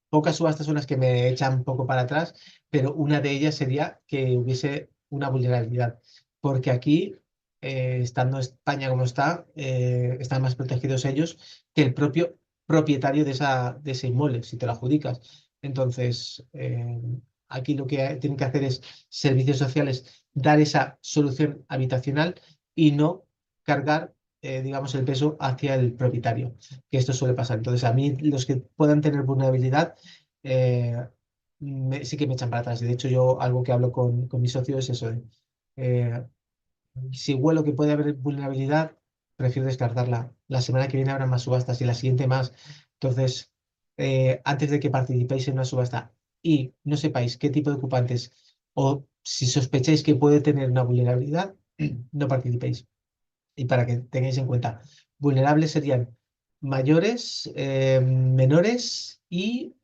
pocas subastas son las que me echan un poco para atrás, pero una de ellas sería que hubiese una vulnerabilidad, porque aquí, estando España como está, están más protegidos ellos que el propio propietario de ese inmueble, si te lo adjudicas. Entonces, aquí lo que tienen que hacer es servicios sociales, dar esa solución habitacional y no cargar, digamos, el peso hacia el propietario, que esto suele pasar. Entonces, a mí los que puedan tener vulnerabilidad, eh, sí que me echan para atrás. Y de hecho, yo algo que hablo con mi socio es eso. Eh, si huelo que puede haber vulnerabilidad, prefiero descartarla. La semana que viene habrá más subastas y la siguiente más. Entonces, antes de que participéis en una subasta y no sepáis qué tipo de ocupantes o si sospecháis que puede tener una vulnerabilidad, no participéis. Y para que tengáis en cuenta, vulnerables serían mayores, menores y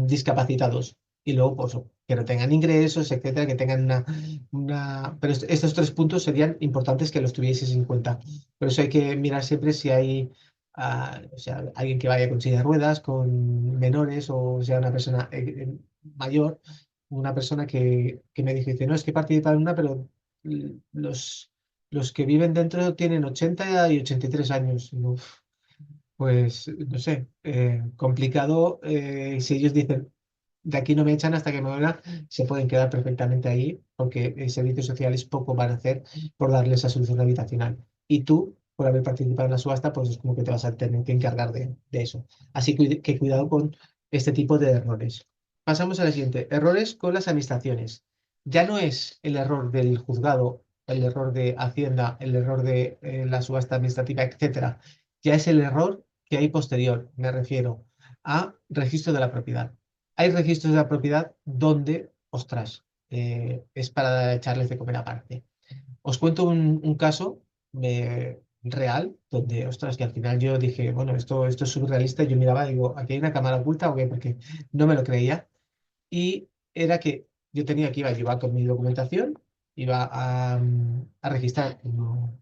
discapacitados. Y luego, pues, que no tengan ingresos, etcétera, que tengan Pero estos tres puntos serían importantes que los tuvieseis en cuenta. Por eso hay que mirar siempre si hay, o sea, alguien que vaya con silla de ruedas, con menores, o sea, una persona mayor, una persona que me dice, no, es que he participado en una, pero los que viven dentro tienen 80 y 83 años. Uf, pues no sé, complicado. Si ellos dicen, de aquí no me echan hasta que me muera, se pueden quedar perfectamente ahí porque servicios sociales poco van a hacer por darles esa solución habitacional. Y tú, por haber participado en la subasta, pues es como que te vas a tener que encargar de eso. Así que cuidado con este tipo de errores. Pasamos a la siguiente. Errores con las administraciones. Ya no es el error del juzgado, el error de Hacienda, el error de la subasta administrativa, etcétera. Ya es el error que hay posterior. Me refiero a registro de la propiedad. Hay registros de la propiedad donde, ostras, es para echarles de comer aparte. Os cuento un caso real donde, ostras, que al final yo dije, bueno, esto es surrealista. Yo miraba, digo, ¿aquí hay una cámara oculta o qué? Porque no me lo creía. Y era que yo tenía que iba con mi documentación, iba a registrar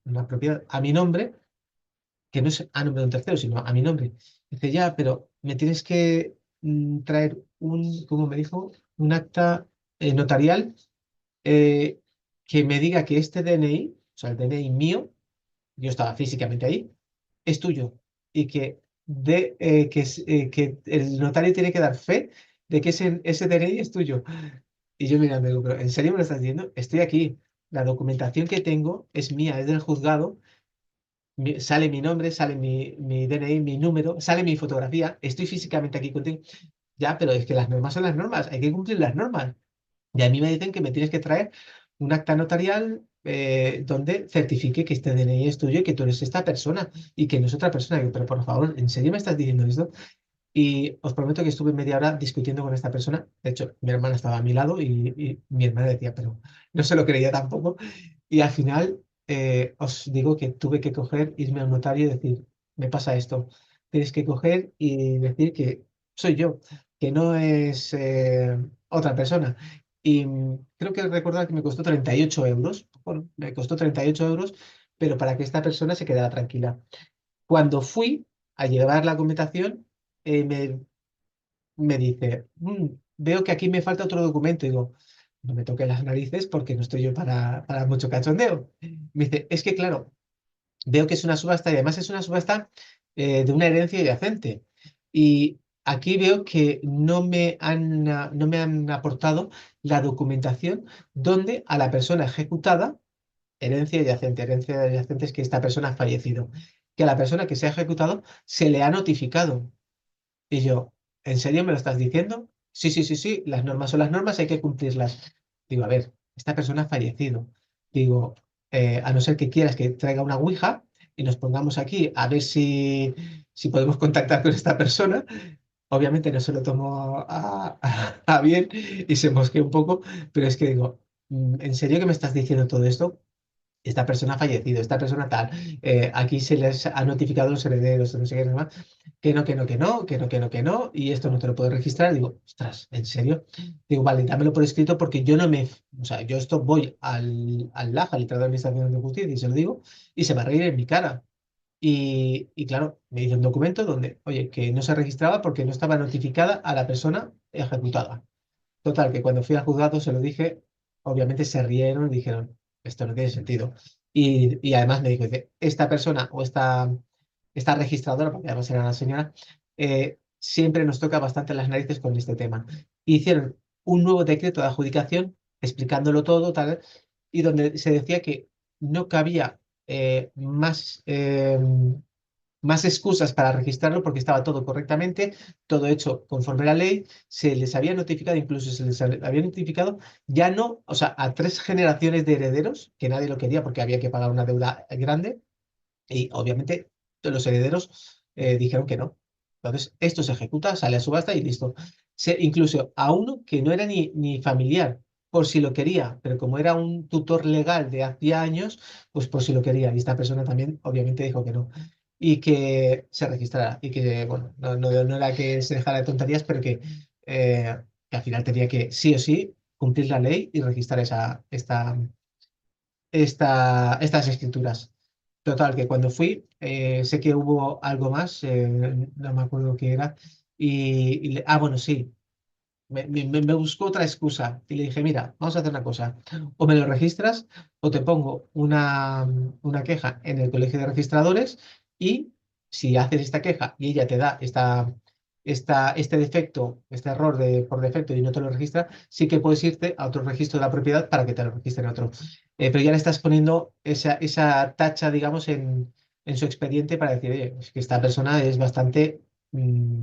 una propiedad a mi nombre, que no es a nombre de un tercero, sino a mi nombre. Dice, ya, pero me tienes que traer como me dijo, un acta notarial, eh, que me diga que este DNI, o sea, el DNI mío, yo estaba físicamente ahí, es tuyo. Y que el notario tiene que dar fe de que ese DNI es tuyo. Y yo mirando, digo, pero ¿en serio me lo estás diciendo? Estoy aquí. La documentación que tengo es mía, es del juzgado, sale mi nombre, sale mi DNI, mi número, sale mi fotografía, estoy físicamente aquí contigo. Ya, pero es que las normas son las normas, hay que cumplir las normas. Y a mí me dicen que me tienes que traer un acta notarial, donde certifique que este DNI es tuyo y que tú eres esta persona y que no es otra persona. Digo, pero por favor, ¿en serio me estás diciendo esto? Y os prometo que estuve media hora discutiendo con esta persona. De hecho, mi hermana estaba a mi lado y mi hermana decía, pero no se lo creía tampoco. Y al final, os digo que tuve que coger, irme al notario y decir, me pasa esto. tienes que coger y decir que soy yo, que no es otra persona. Y creo que recordar que me costó 38 euros. Bueno, me costó 38 euros, pero para que esta persona se quedara tranquila. Cuando fui a llevar la documentación, me dice, veo que aquí me falta otro documento". Y digo, no me toques las narices porque no estoy yo para mucho cachondeo. Me dice, es que claro, veo que es una subasta y además es una subasta de una herencia yacente. Y aquí veo que no me han aportado la documentación donde a la persona ejecutada, herencia yacente es que esta persona ha fallecido, que a la persona que se ha ejecutado se le ha notificado. Y yo, ¿en serio me lo estás diciendo? Sí, sí, sí, sí, las normas son las normas, hay que cumplirlas. Digo, a ver, esta persona ha fallecido. Digo, a no ser que quieras que traiga una ouija y nos pongamos aquí a ver si podemos contactar con esta persona. Obviamente no se lo tomó a bien y se mosqueó un poco, pero es que digo, ¿en serio que me estás diciendo todo esto? Esta persona ha fallecido, esta persona tal, aquí se les ha notificado a los herederos, no sé qué, no, que no, que no, que no, que no, que no, que no, y esto no te lo puedo registrar. Digo, ostras, ¿en serio? Digo, vale, dámelo por escrito porque yo no me, o sea, yo esto voy al LAJ, al letrado de Administración de Justicia, y se lo digo, y se va a reír en mi cara. Y claro, me dice un documento donde, oye, que no se registraba porque no estaba notificada a la persona ejecutada. Total, que cuando fui al juzgado se lo dije, obviamente se rieron y dijeron, esto no tiene sentido. Y además me dijo, dice, esta persona o esta registradora, porque además era una señora, siempre nos toca bastante las narices con este tema. Hicieron un nuevo decreto de adjudicación explicándolo todo, tal, y donde se decía que no cabía más excusas para registrarlo porque estaba todo correctamente, todo hecho conforme a la ley, se les había notificado, incluso se les había notificado ya no, o sea, a 3 generaciones de herederos, que nadie lo quería porque había que pagar una deuda grande, y obviamente los herederos dijeron que no. Entonces, esto se ejecuta, sale a subasta y listo. Incluso a uno que no era ni familiar, por si lo quería, pero como era un tutor legal de hacía años, pues por si lo quería. Y esta persona también, obviamente, dijo que no. Y que se registrara. Y que, bueno, no era que se dejara de tonterías, pero que al final tenía que, sí o sí, cumplir la ley y registrar estas escrituras. Total, que cuando fui, sé que hubo algo más, no me acuerdo qué era, bueno, sí, me buscó otra excusa y le dije, mira, vamos a hacer una cosa, o me lo registras o te pongo una queja en el colegio de registradores y si haces esta queja y ella te da este defecto, este error por defecto y no te lo registra, sí que puedes irte a otro registro de la propiedad para que te lo registren otro. Pero ya le estás poniendo esa tacha, digamos, en su expediente para decir, oye, es que esta persona es bastante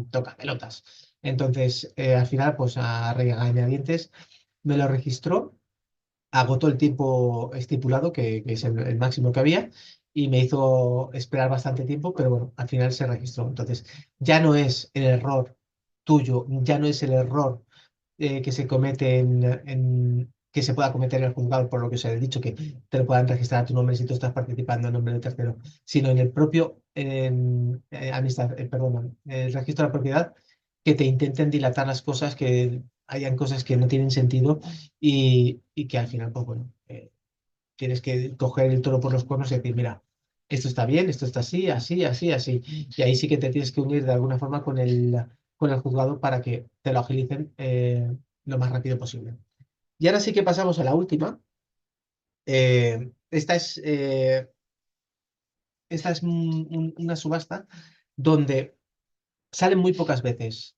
toca pelotas. Entonces, al final, pues a regañadientes me lo registró, agotó el tiempo estipulado, que es el máximo que había, y me hizo esperar bastante tiempo, pero bueno, al final se registró. Entonces, ya no es el error tuyo, ya no es el error que se comete que se pueda cometer en el juzgado, por lo que os he dicho, que te lo puedan registrar a tu nombre si tú estás participando en nombre del tercero, sino en el propio perdón, el registro de la propiedad, que te intenten dilatar las cosas, que hayan cosas que no tienen sentido y que al final, pues bueno, tienes que coger el toro por los cuernos y decir, mira, esto está bien, esto está así, así, así, así. Y ahí sí que te tienes que unir de alguna forma con el juzgado para que te lo agilicen lo más rápido posible. Y ahora sí que pasamos a la última. Esta es una subasta donde salen muy pocas veces.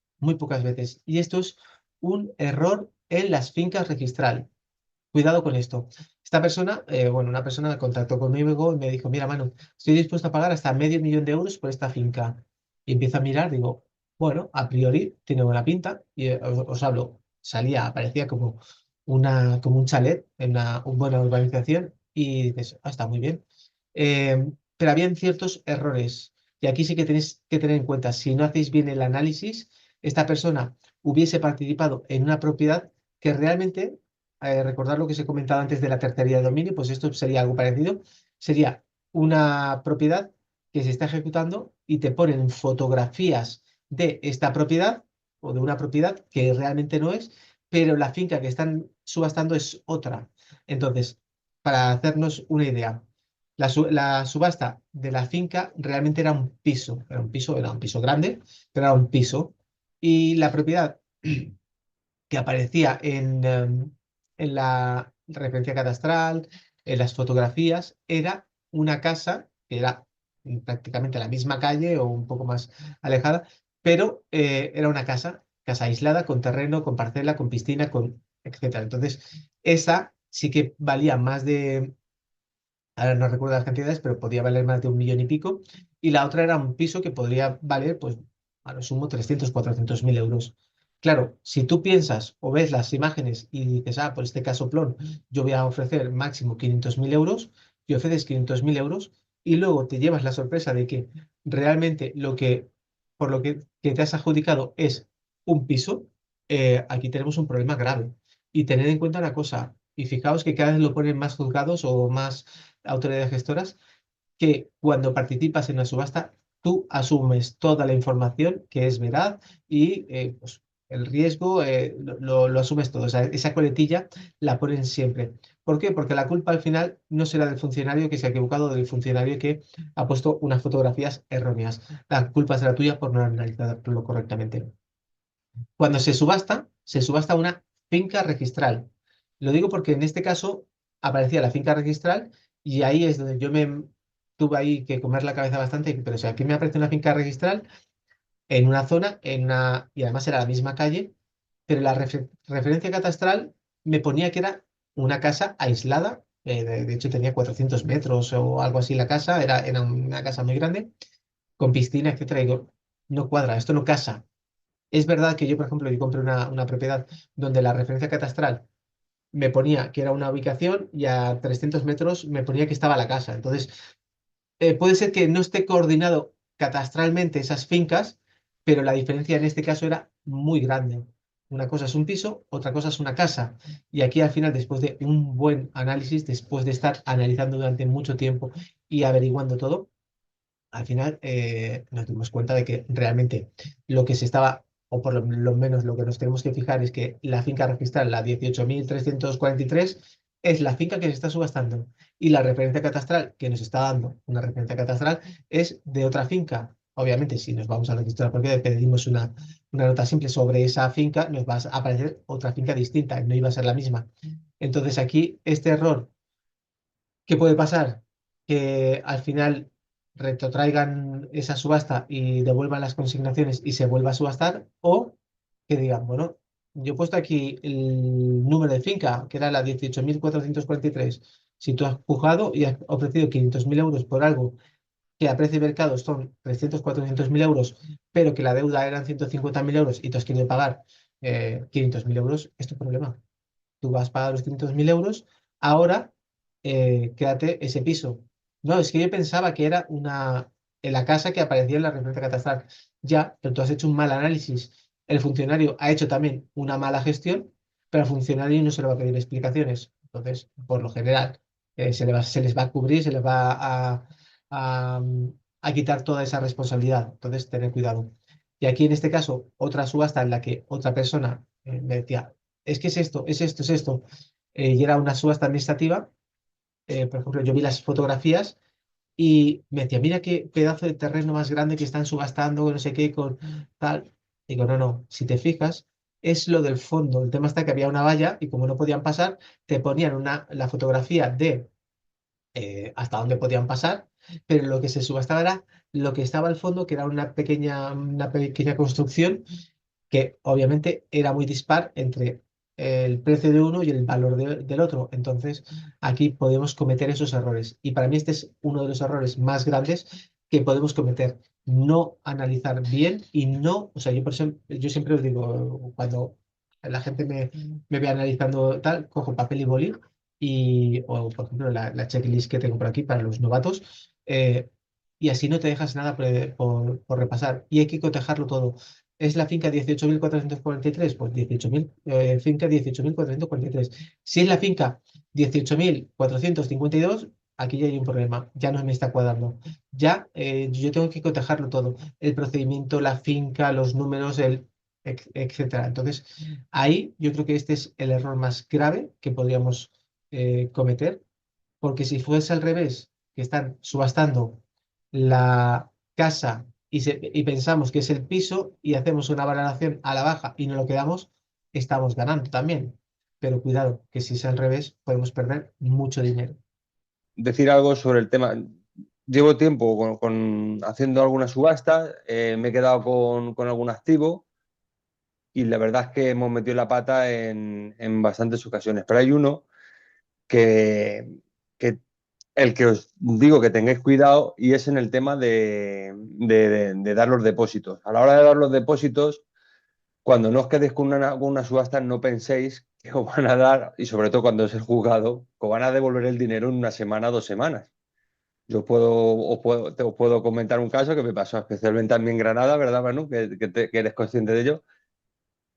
Y esto es un error en las fincas registrales. Cuidado con esto. Esta persona, bueno, una persona me contactó conmigo y me dijo, mira, Manu, estoy dispuesto a pagar hasta $500,000 por esta finca. Y empiezo a mirar, digo, bueno, a priori tiene buena pinta. Y os hablo, parecía como un chalet en una buena urbanización. Y dices, está muy bien. Pero habían ciertos errores. Y aquí sí que tenéis que tener en cuenta, si no hacéis bien el análisis, esta persona hubiese participado en una propiedad que realmente recordar lo que os he comentado antes de la tercería de dominio, pues esto sería algo parecido. Sería una propiedad que se está ejecutando y te ponen fotografías de esta propiedad o de una propiedad que realmente no es, pero la finca que están subastando es otra. Entonces, para hacernos una idea, la subasta de la finca realmente era un piso grande, pero era un piso. Y la propiedad que aparecía en la referencia catastral, en las fotografías, era una casa que era prácticamente la misma calle o un poco más alejada, pero era una casa aislada, con terreno, con parcela, con piscina, con etcétera. Entonces, esa sí que valía más de, ahora no recuerdo las cantidades, pero podía valer más de 1 millón y pico. Y la otra era un piso que podría valer, pues, a lo sumo 300 400 mil euros. Claro, si tú piensas o ves las imágenes y dices, por este casoplón, yo voy a ofrecer máximo 500 mil euros, y ofreces 500 mil euros, y luego te llevas la sorpresa de que realmente por lo que te has adjudicado es un piso, aquí tenemos un problema grave. Y tened en cuenta una cosa, y fijaos que cada vez lo ponen más juzgados o más autoridades gestoras, que cuando participas en la subasta, tú asumes toda la información que es veraz y pues, el riesgo lo asumes todo. O sea, esa coletilla la ponen siempre. ¿Por qué? Porque la culpa al final no será del funcionario que se ha equivocado o del funcionario que ha puesto unas fotografías erróneas. La culpa será tuya por no analizarlo correctamente. Cuando se subasta una finca registral. Lo digo porque en este caso aparecía la finca registral y ahí es donde yo me tuve ahí que comer la cabeza bastante, pero o sea, aquí me aparece una finca registral en una zona, y además era la misma calle, pero la referencia catastral me ponía que era una casa aislada, de hecho tenía 400 metros o algo así la casa, era una casa muy grande, con piscina, etcétera, y digo, no cuadra, esto no casa. Es verdad que yo, por ejemplo, yo compré una propiedad donde la referencia catastral me ponía que era una ubicación y a 300 metros me ponía que estaba la casa. Entonces, puede ser que no esté coordinado catastralmente esas fincas, pero la diferencia en este caso era muy grande. Una cosa es un piso, otra cosa es una casa. Y aquí al final, después de un buen análisis, después de estar analizando durante mucho tiempo y averiguando todo, al final nos dimos cuenta de que realmente lo que se estaba, o por lo menos lo que nos tenemos que fijar es que la finca registral, la 18.343 es la finca que se está subastando. Y la referencia catastral que nos está dando una referencia catastral es de otra finca. Obviamente, si nos vamos al registro de la propiedad y pedimos una nota simple sobre esa finca, nos va a aparecer otra finca distinta, no iba a ser la misma. Entonces aquí este error, ¿qué puede pasar? Que al final retrotraigan esa subasta y devuelvan las consignaciones y se vuelva a subastar, o que digan, bueno, yo he puesto aquí el número de finca, que era la 18.443. Si tú has pujado y has ofrecido 500.000 euros por algo que a precio de mercado son 300 400.000 euros, pero que la deuda eran 150.000 euros y tú has querido pagar 500.000 euros, es tu problema. Tú vas a pagar los 500.000 euros, ahora quédate ese piso. No, es que yo pensaba que era en la casa que aparecía en la referencia catastral. Ya, pero tú has hecho un mal análisis. El funcionario ha hecho también una mala gestión, pero al funcionario no se le va a pedir explicaciones. Entonces, por lo general, se les va a cubrir, se les va a, a quitar toda esa responsabilidad. Entonces, tener cuidado. Y aquí, en este caso, otra subasta en la que otra persona me decía, es que es esto, es esto, es esto, y era una subasta administrativa. Por ejemplo, yo vi las fotografías y me decía, mira qué pedazo de terreno más grande que están subastando, no sé qué, con tal. Digo, no, no, si te fijas, es lo del fondo. El tema está que había una valla y como no podían pasar, te ponían la fotografía de hasta dónde podían pasar, pero lo que se subastaba era lo que estaba al fondo, que era una pequeña construcción que obviamente era muy dispar entre el precio de uno y el valor del otro. Entonces, aquí podemos cometer esos errores. Y para mí este es uno de los errores más grandes que podemos cometer. No analizar bien y no, o sea, yo por eso, yo siempre os digo, cuando la gente me ve analizando tal, cojo papel y boli o por ejemplo, la checklist que tengo por aquí para los novatos, y así no te dejas nada por repasar. Y hay que cotejarlo todo. ¿Es la finca 18.443? Pues 18.000, finca 18.443. Si es la finca 18.452, aquí ya hay un problema, ya no me está cuadrando. Ya yo tengo que cotejarlo todo, el procedimiento, la finca, los números, etcétera. Entonces, ahí yo creo que este es el error más grave que podríamos cometer, porque si fuese al revés, que están subastando la casa y pensamos que es el piso y hacemos una valoración a la baja y no lo quedamos, estamos ganando también. Pero cuidado, que si es al revés, podemos perder mucho dinero. Decir algo sobre el tema. Llevo tiempo haciendo algunas subastas, me he quedado con algún activo y la verdad es que hemos metido la pata en bastantes ocasiones. Pero hay uno que, que el que os digo que tengáis cuidado y es en el tema de dar los depósitos. A la hora de dar los depósitos, cuando no os quedéis con una subasta, no penséis que os van a dar, y sobre todo cuando es el juzgado, que os van a devolver el dinero en una semana, 2 semanas. Yo os puedo comentar un caso que me pasó especialmente a mí en Granada, ¿verdad, Manu? Que eres consciente de ello,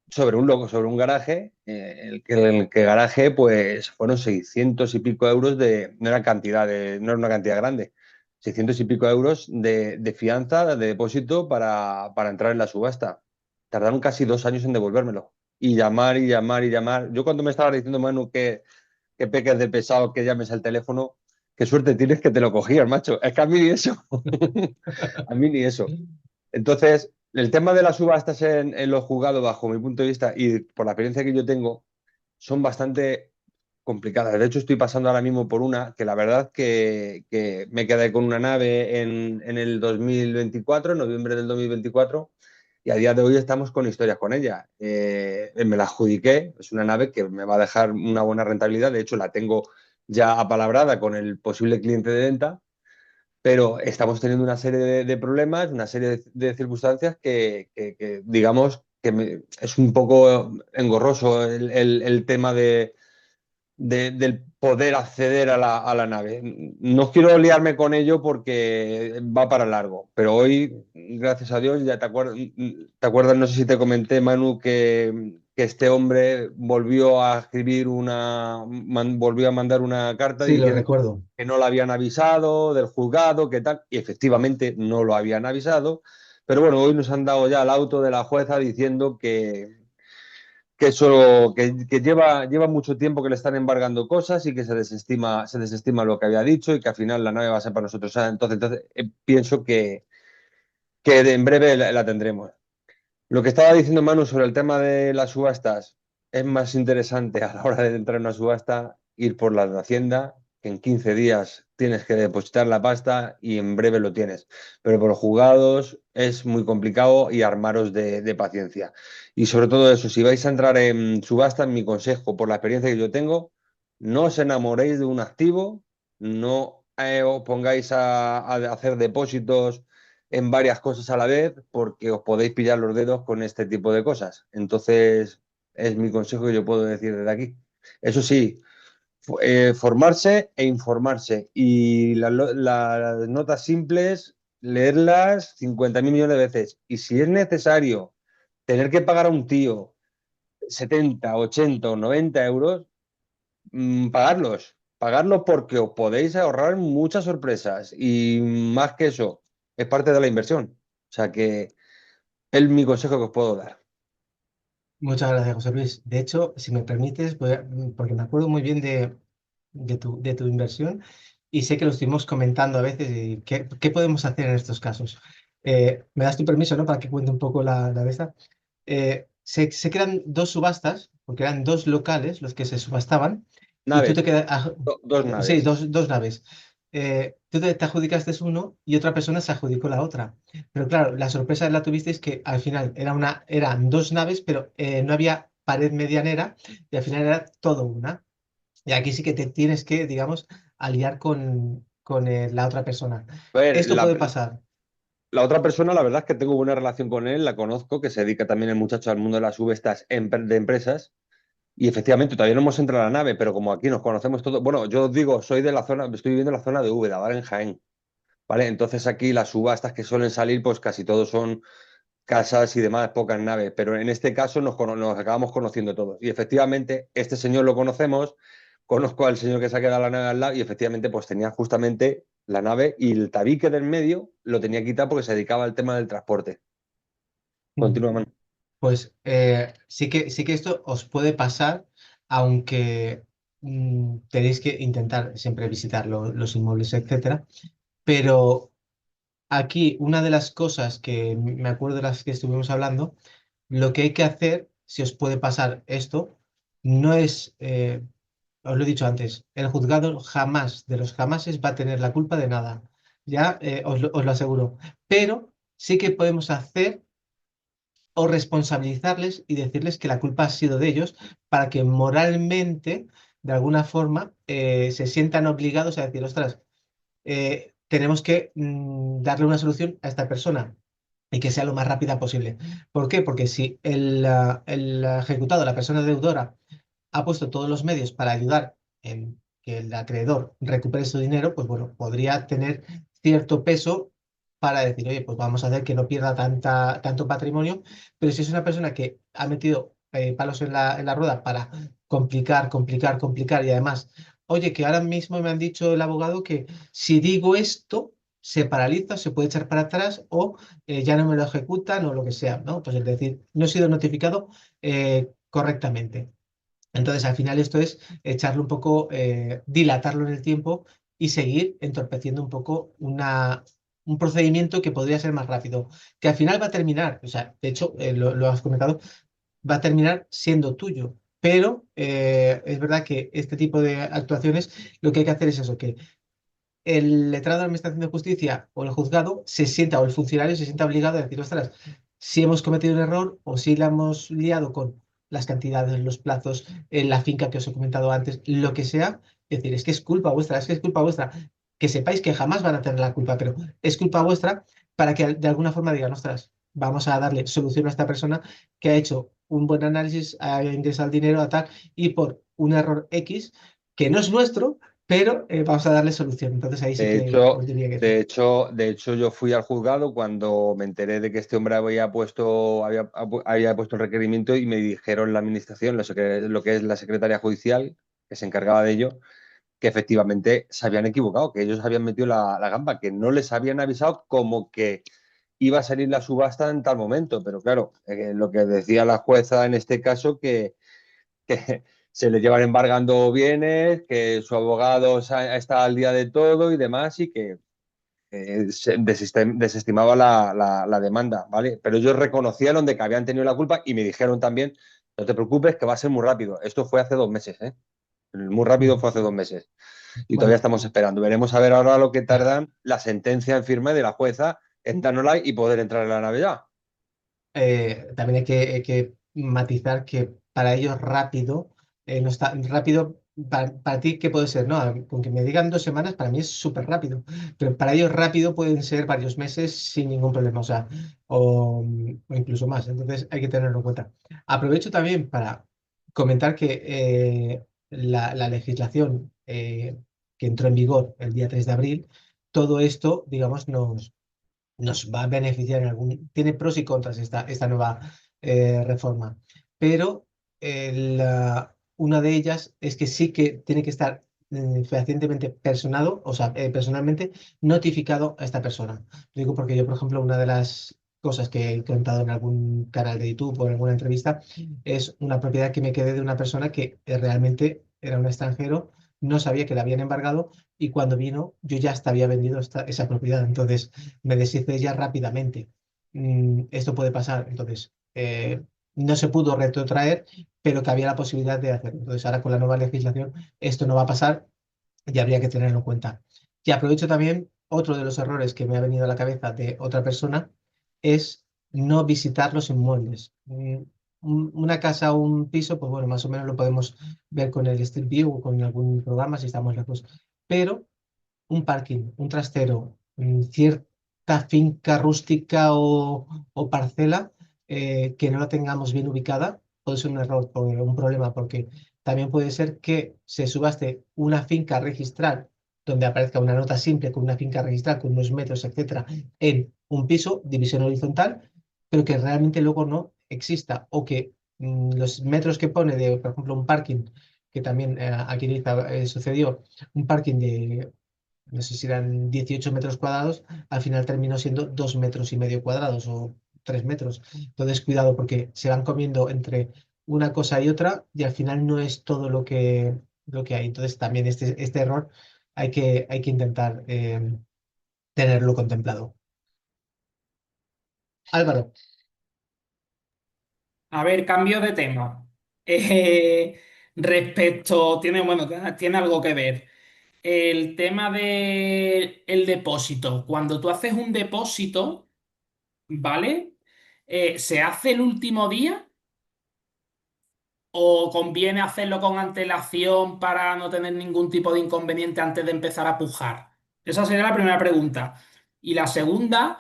sobre un garaje, el que garaje, pues fueron 600 y pico euros no era no era una cantidad grande, 600 y pico euros de fianza, de depósito para entrar en la subasta. Tardaron casi 2 años en devolvérmelo. Y llamar y llamar y llamar. Yo cuando me estaba diciendo, Manu, que peques de pesado, que llames al teléfono, qué suerte tienes que te lo cogías, macho. Es que a mí ni eso. A mí ni eso. Entonces, el tema de las subastas en los juzgados, bajo mi punto de vista y por la experiencia que yo tengo, son bastante complicadas. De hecho, estoy pasando ahora mismo por una que la verdad que me quedé con una nave en el 2024, en noviembre del 2024, y a día de hoy estamos con historias con ella. Me la adjudiqué, es una nave que me va a dejar una buena rentabilidad. De hecho, la tengo ya apalabrada con el posible cliente de venta, pero estamos teniendo una serie de problemas, una serie de circunstancias digamos, es un poco engorroso el tema del poder acceder a la nave. No quiero liarme con ello porque va para largo, pero hoy, gracias a Dios, ya te acuerdas, no sé si te comenté, Manu, que este hombre volvió a escribir volvió a mandar una carta Sí, lo diciendo recuerdo. que no lo habían avisado del juzgado, que tal, y efectivamente no lo habían avisado, pero bueno, hoy nos han dado ya el auto de la jueza diciendo que lleva mucho tiempo que le están embargando cosas y que se desestima lo que había dicho y que al final la nave va a ser para nosotros. O sea, entonces pienso que en breve la tendremos. Lo que estaba diciendo Manu sobre el tema de las subastas, es más interesante a la hora de entrar en una subasta ir por la de Hacienda, que en 15 días tienes que depositar la pasta y en breve lo tienes. Pero por los juzgados es muy complicado y armaros de paciencia. Y sobre todo eso, si vais a entrar en subasta, mi consejo, por la experiencia que yo tengo, no os enamoréis de un activo, no os pongáis a hacer depósitos en varias cosas a la vez porque os podéis pillar los dedos con este tipo de cosas. Entonces, es mi consejo que yo puedo decir desde aquí. Eso sí, formarse e informarse. Y las notas simples, leerlas 50.000 millones de veces. Y si es necesario tener que pagar a un tío 70, 80 o 90 euros, pagarlos. Pagarlos porque os podéis ahorrar muchas sorpresas. Y más que eso, es parte de la inversión. O sea que es mi consejo que os puedo dar. Muchas gracias, José Luis. De hecho, si me permites, porque me acuerdo muy bien de tu inversión y sé que lo estuvimos comentando a veces y qué podemos hacer en estos casos. ¿Me das tu permiso, no? Para que cuente un poco la de esta. Se crean dos subastas, porque eran dos locales los que se subastaban, y tú Naves, te quedas, dos sí, naves. dos naves. Tú te adjudicaste uno y otra persona se adjudicó la otra. Pero claro, la sorpresa la tuvisteis que al final eran dos naves, pero no había pared medianera y al final era todo una. Y aquí sí que te tienes que, digamos, aliar con la otra persona. A ver, Esto puede pasar. la otra persona, la verdad es que tengo buena relación con él, la conozco, que se dedica también el muchacho al mundo de las subestas de empresas. Y efectivamente, todavía no hemos entrado a la nave, pero como aquí nos conocemos todos, bueno, yo os digo, soy de la zona, estoy viviendo en la zona de Úbeda, ¿vale? En Jaén, ¿vale? Entonces aquí las subastas que suelen salir, pues casi todos son casas y demás, pocas naves, pero en este caso nos acabamos conociendo todos. Y efectivamente, este señor lo conocemos, conozco al señor que se ha quedado la nave al lado y efectivamente pues tenía justamente la nave y el tabique del medio lo tenía quitado porque se dedicaba al tema del transporte. Continúa, Manu. Pues sí que esto os puede pasar, aunque tenéis que intentar siempre visitar los inmuebles, etcétera. Pero aquí una de las cosas que me acuerdo de las que estuvimos hablando, lo que hay que hacer, si os puede pasar esto, no es, os lo he dicho antes, el juzgado jamás de los jamases va a tener la culpa de nada. Ya os lo aseguro. Pero sí que podemos hacer o responsabilizarles y decirles que la culpa ha sido de ellos para que moralmente, de alguna forma, se sientan obligados a decir, ostras, tenemos que darle una solución a esta persona y que sea lo más rápida posible. ¿Por qué? Porque si el ejecutado, la persona deudora, ha puesto todos los medios para ayudar en que el acreedor recupere su dinero, pues bueno, podría tener cierto peso para decir, oye, pues vamos a hacer que no pierda tanto patrimonio, pero si es una persona que ha metido palos en la rueda para complicar, complicar, complicar y además, oye, que ahora mismo me han dicho el abogado que si digo esto, se paraliza, se puede echar para atrás o ya no me lo ejecutan o lo que sea, ¿no? Pues es decir, no he sido notificado correctamente. Entonces, al final esto es echarlo un poco, dilatarlo en el tiempo y seguir entorpeciendo un poco un procedimiento que podría ser más rápido, que al final va a terminar, o sea, de hecho, lo has comentado, va a terminar siendo tuyo. Pero es verdad que este tipo de actuaciones lo que hay que hacer es eso, que el letrado de la Administración de Justicia o el juzgado se sienta, o el funcionario se sienta obligado a decir, ostras, si hemos cometido un error o si la hemos liado con las cantidades, los plazos, la finca que os he comentado antes, lo que sea, decir, es que es culpa vuestra, es que es culpa vuestra. Que sepáis que jamás van a tener la culpa, pero es culpa vuestra para que de alguna forma digan, ostras, vamos a darle solución a esta persona que ha hecho un buen análisis, ha ingresado el dinero a tal, y por un error X, que no es nuestro, pero vamos a darle solución. Entonces ahí sí De que hecho, os diría que sí. de hecho, yo fui al juzgado cuando me enteré de que este hombre había puesto el requerimiento y me dijeron la administración, lo que es la secretaria judicial, que se encargaba de ello, que efectivamente se habían equivocado, que ellos habían metido la gamba, que no les habían avisado como que iba a salir la subasta en tal momento. Pero claro, lo que decía la jueza en este caso, que se le llevan embargando bienes, que su abogado está al día de todo y demás, y que desestimaba la demanda, ¿vale? Pero ellos reconocieron de que habían tenido la culpa y me dijeron también, no te preocupes, que va a ser muy rápido. Esto fue hace 2 meses, ¿eh? Muy rápido fue hace 2 meses. Y todavía Bueno, estamos esperando. Veremos a ver ahora lo que tardan la sentencia en firme de la jueza en dárnosla y poder entrar en la nave ya. también hay que matizar que para ellos rápido, no está rápido, para ti, ¿qué puede ser? No, con que me digan 2 semanas, para mí es súper rápido, pero para ellos rápido pueden ser varios meses sin ningún problema, o sea, o incluso más. Entonces hay que tenerlo en cuenta. Aprovecho también para comentar que la legislación que entró en vigor el día 3 de abril, todo esto, digamos, nos va a beneficiar en tiene pros y contras esta nueva reforma, pero una de ellas es que sí que tiene que estar fehacientemente personado, o sea, personalmente notificado a esta persona. Lo digo porque yo, por ejemplo, una de las cosas que he contado en algún canal de YouTube o en alguna entrevista es una propiedad que me quedé de una persona que realmente era un extranjero, no sabía que la habían embargado y cuando vino yo ya hasta había vendido esa propiedad. Entonces, me deshice de ella rápidamente. Esto puede pasar, entonces no se pudo retrotraer, pero que había la posibilidad de hacerlo. Entonces, ahora con la nueva legislación, esto no va a pasar y habría que tenerlo en cuenta. Y aprovecho también, otro de los errores que me ha venido a la cabeza de otra persona es no visitar los inmuebles. Una casa o un piso, pues bueno, más o menos lo podemos ver con el Street View o con algún programa si estamos lejos. Pero un parking, un trastero, cierta finca rústica o parcela que no la tengamos bien ubicada, puede ser un error, un problema, porque también puede ser que se subaste una finca registral donde aparezca una nota simple con una finca registral con unos metros, etcétera, en un piso, división horizontal, pero que realmente luego no exista o que los metros que pone de, por ejemplo, un parking que también aquí en Ibiza sucedió, un parking de, no sé si eran 18 metros cuadrados, al final terminó siendo 2,5 metros cuadrados o 3 metros. Entonces, cuidado, porque se van comiendo entre una cosa y otra y al final no es todo lo que hay. Entonces, también este error hay que intentar tenerlo contemplado. Álvaro, A ver, cambio de tema. Eh, bueno, tiene algo que ver. El tema del depósito. Cuando tú haces un depósito, ¿vale? ¿Se hace el último día o conviene hacerlo con antelación para no tener ningún tipo de inconveniente antes de empezar a pujar? Esa sería la primera pregunta. Y la segunda,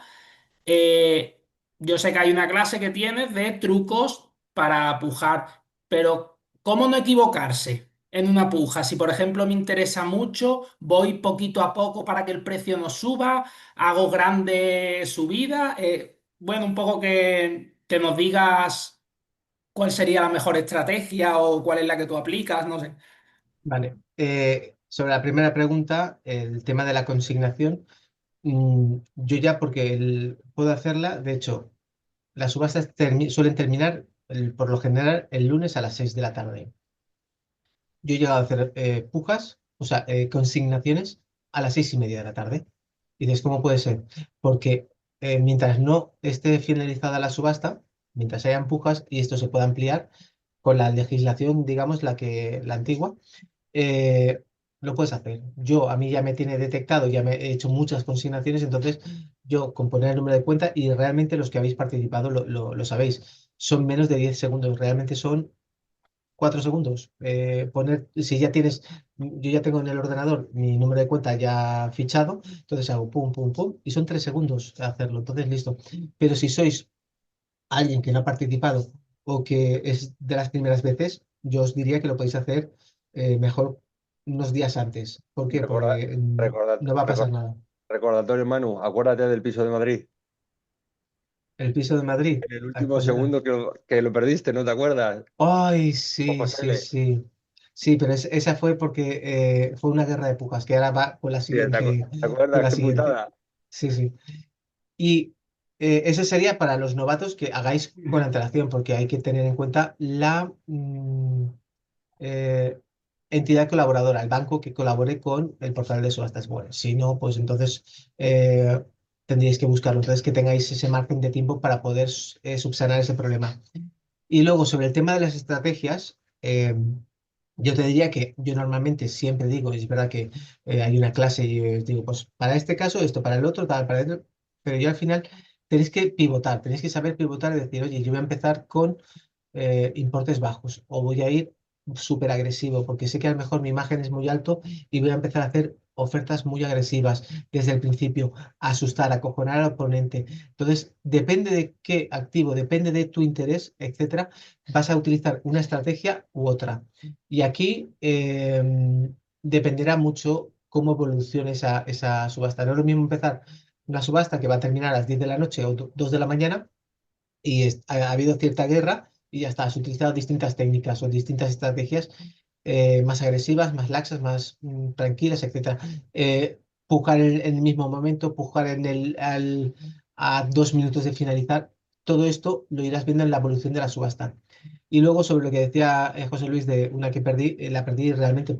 eh, yo sé que hay una clase que tienes de trucos para pujar, pero ¿cómo no equivocarse en una puja? Si, por ejemplo, me interesa mucho, voy poquito a poco para que el precio no suba, hago grande subida. Bueno, un poco que nos digas cuál sería la mejor estrategia o cuál es la que tú aplicas, no sé. vale. Sobre la primera pregunta, el tema de la consignación, yo ya porque puedo hacerla, de hecho, las subastas suelen terminar por lo general el lunes a las 6 de la tarde. Yo he llegado a hacer pujas, o sea, consignaciones a las 6:30 de la tarde. Y dices, ¿cómo puede ser? Porque mientras no esté finalizada la subasta, mientras hayan pujas, y esto se puede ampliar con la legislación, digamos, la antigua, eh, lo puedes hacer. A mí ya me tiene detectado, ya me he hecho muchas consignaciones, entonces yo con poner el número de cuenta y realmente los que habéis participado lo sabéis, son menos de 10 segundos, realmente son 4 segundos. Si ya tienes, yo ya tengo en el ordenador mi número de cuenta ya fichado, entonces hago pum, pum, pum, y son 3 segundos hacerlo, entonces listo. Pero si sois alguien que no ha participado o que es de las primeras veces, yo os diría que lo podéis hacer mejor unos días antes. ¿Por qué? Recorda- Porque recorda- no va a pasar record- nada. recordatorio, Manu, acuérdate del piso de Madrid. El piso de Madrid, En el ah, último pues nada. segundo que lo perdiste, ¿no te acuerdas? Ay, Con sí, José sí, L. sí. Sí, pero esa fue porque fue una guerra de pujas, que ahora va con la Sí, siguiente, ¿te con acuerdas? la Qué siguiente. putada. Sí, sí. Y eso sería para los novatos que hagáis con antelación, porque hay que tener en cuenta la eh, entidad colaboradora, el banco que colabore con el portal de subastas. Bueno, si no, pues entonces tendríais que buscarlo. Entonces, que tengáis ese margen de tiempo para poder subsanar ese problema. Y luego, sobre el tema de las estrategias, yo te diría que yo normalmente siempre digo, es verdad que hay una clase y digo, pues para este caso esto, para el otro, tal, para el otro, pero yo al final tenéis que pivotar, tenéis que saber pivotar y decir, oye, yo voy a empezar con importes bajos o voy a ir súper agresivo porque sé que a lo mejor mi imagen es muy alto y voy a empezar a hacer ofertas muy agresivas desde el principio, asustar, acojonar al oponente. Entonces, depende de qué activo, depende de tu interés, etcétera, vas a utilizar una estrategia u otra. Y aquí dependerá mucho cómo evolucione esa subasta. No es lo mismo empezar una subasta que va a terminar a las 10 de la noche o 2 de la mañana y ha habido cierta guerra y ya está, has utilizado distintas técnicas o distintas estrategias más agresivas, más laxas, más tranquilas, etcétera. Pujar en el mismo momento, pujar a 2 minutos de finalizar, todo esto lo irás viendo en la evolución de la subasta. Y luego sobre lo que decía José Luis de una que perdí, la perdí realmente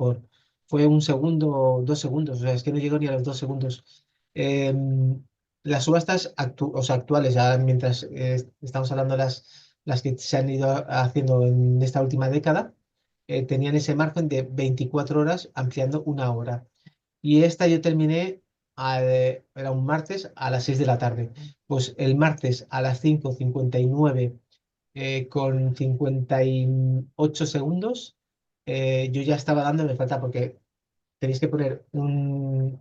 fue un segundo, 2 segundos, o sea, es que no llegó ni a los 2 segundos. Em, las subastas o sea, actuales, ya mientras estamos hablando de las que se han ido haciendo en esta última década, tenían ese margen de 24 horas ampliando una hora. Y esta yo terminé, era un martes a las 6 de la tarde. Pues el martes a las 5:59 con 58 segundos, yo ya estaba dando, me falta porque tenéis que poner un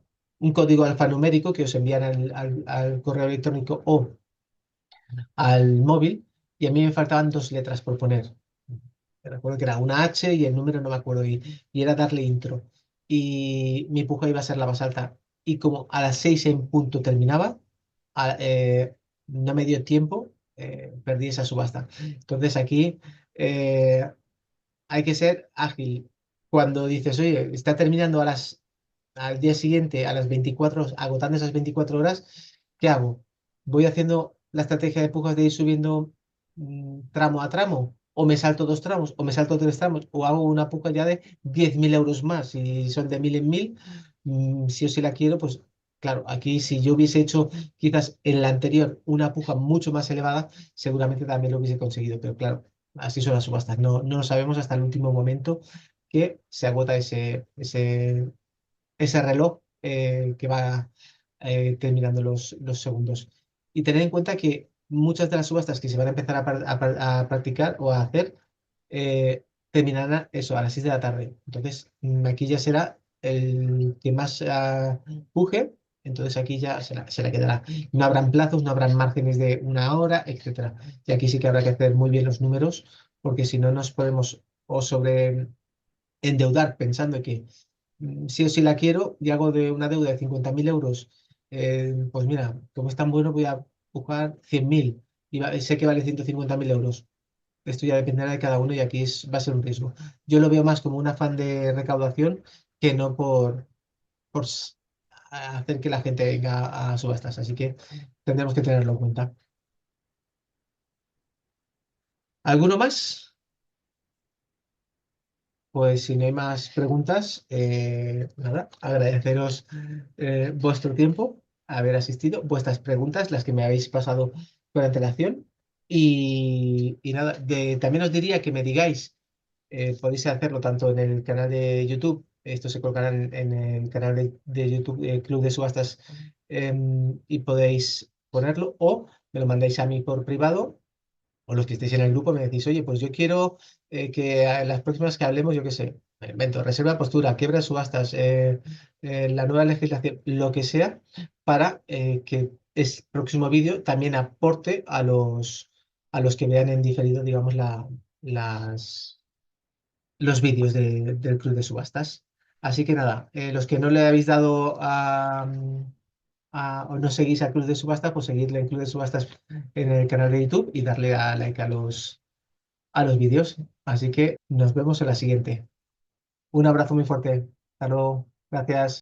código alfanumérico que os envían al correo electrónico o al móvil y a mí me faltaban 2 letras por poner. Recuerdo que era una H y el número no me acuerdo y era darle intro. Y mi puja iba a ser la más alta. Y como a las 6 en punto terminaba, no me dio tiempo, perdí esa subasta. Entonces aquí hay que ser ágil. cuando dices, oye, está terminando al día siguiente, a las 24, agotando esas 24 horas, ¿qué hago? ¿Voy haciendo la estrategia de pujas de ir subiendo tramo a tramo? ¿O me salto 2 tramos? ¿O me salto 3 tramos? ¿O hago una puja ya de 10.000 euros más? Y son de 1.000 en 1.000, si yo sí la quiero, pues claro, aquí si yo hubiese hecho quizás en la anterior una puja mucho más elevada, seguramente también lo hubiese conseguido. Pero claro, así son las subastas. No, no lo sabemos hasta el último momento que se agota ese reloj que va terminando los segundos. Y tener en cuenta que muchas de las subastas que se van a empezar a practicar o a hacer terminarán eso a las 6 de la tarde. Entonces, aquí ya será el que más puje. Entonces aquí ya se la quedará. No habrán plazos, no habrán márgenes de una hora, etcétera. Y aquí sí que habrá que hacer muy bien los números, porque si no nos podemos o sobre endeudar pensando que sí o sí la quiero y hago de una deuda de 50.000 euros, pues mira, como es tan bueno, voy a buscar 100.000 y sé que vale 150.000 euros. Esto ya dependerá de cada uno y aquí va a ser un riesgo. Yo lo veo más como un afán de recaudación que no por hacer que la gente venga a subastas. Así que tendremos que tenerlo en cuenta. ¿Alguno más? Pues si no hay más preguntas, nada, agradeceros vuestro tiempo, haber asistido, vuestras preguntas, las que me habéis pasado con antelación. Y nada, también os diría que me digáis, podéis hacerlo tanto en el canal de YouTube, esto se colocará en el canal de YouTube Club de Subastas, y podéis ponerlo, o me lo mandáis a mí por privado, o los que estéis en el grupo me decís, oye, pues yo quiero que a las próximas que hablemos, yo qué sé, me invento, reserva de postura, quiebra de subastas, la nueva legislación, lo que sea, para que el próximo vídeo también aporte a los que vean en diferido, digamos, los vídeos del Club de Subastas. Así que nada, los que no le habéis dado o no seguís a Club de Subastas, pues seguidle en Club de Subastas en el canal de YouTube y darle a like a los vídeos. Así que nos vemos en la siguiente. Un abrazo muy fuerte. Hasta luego. Gracias.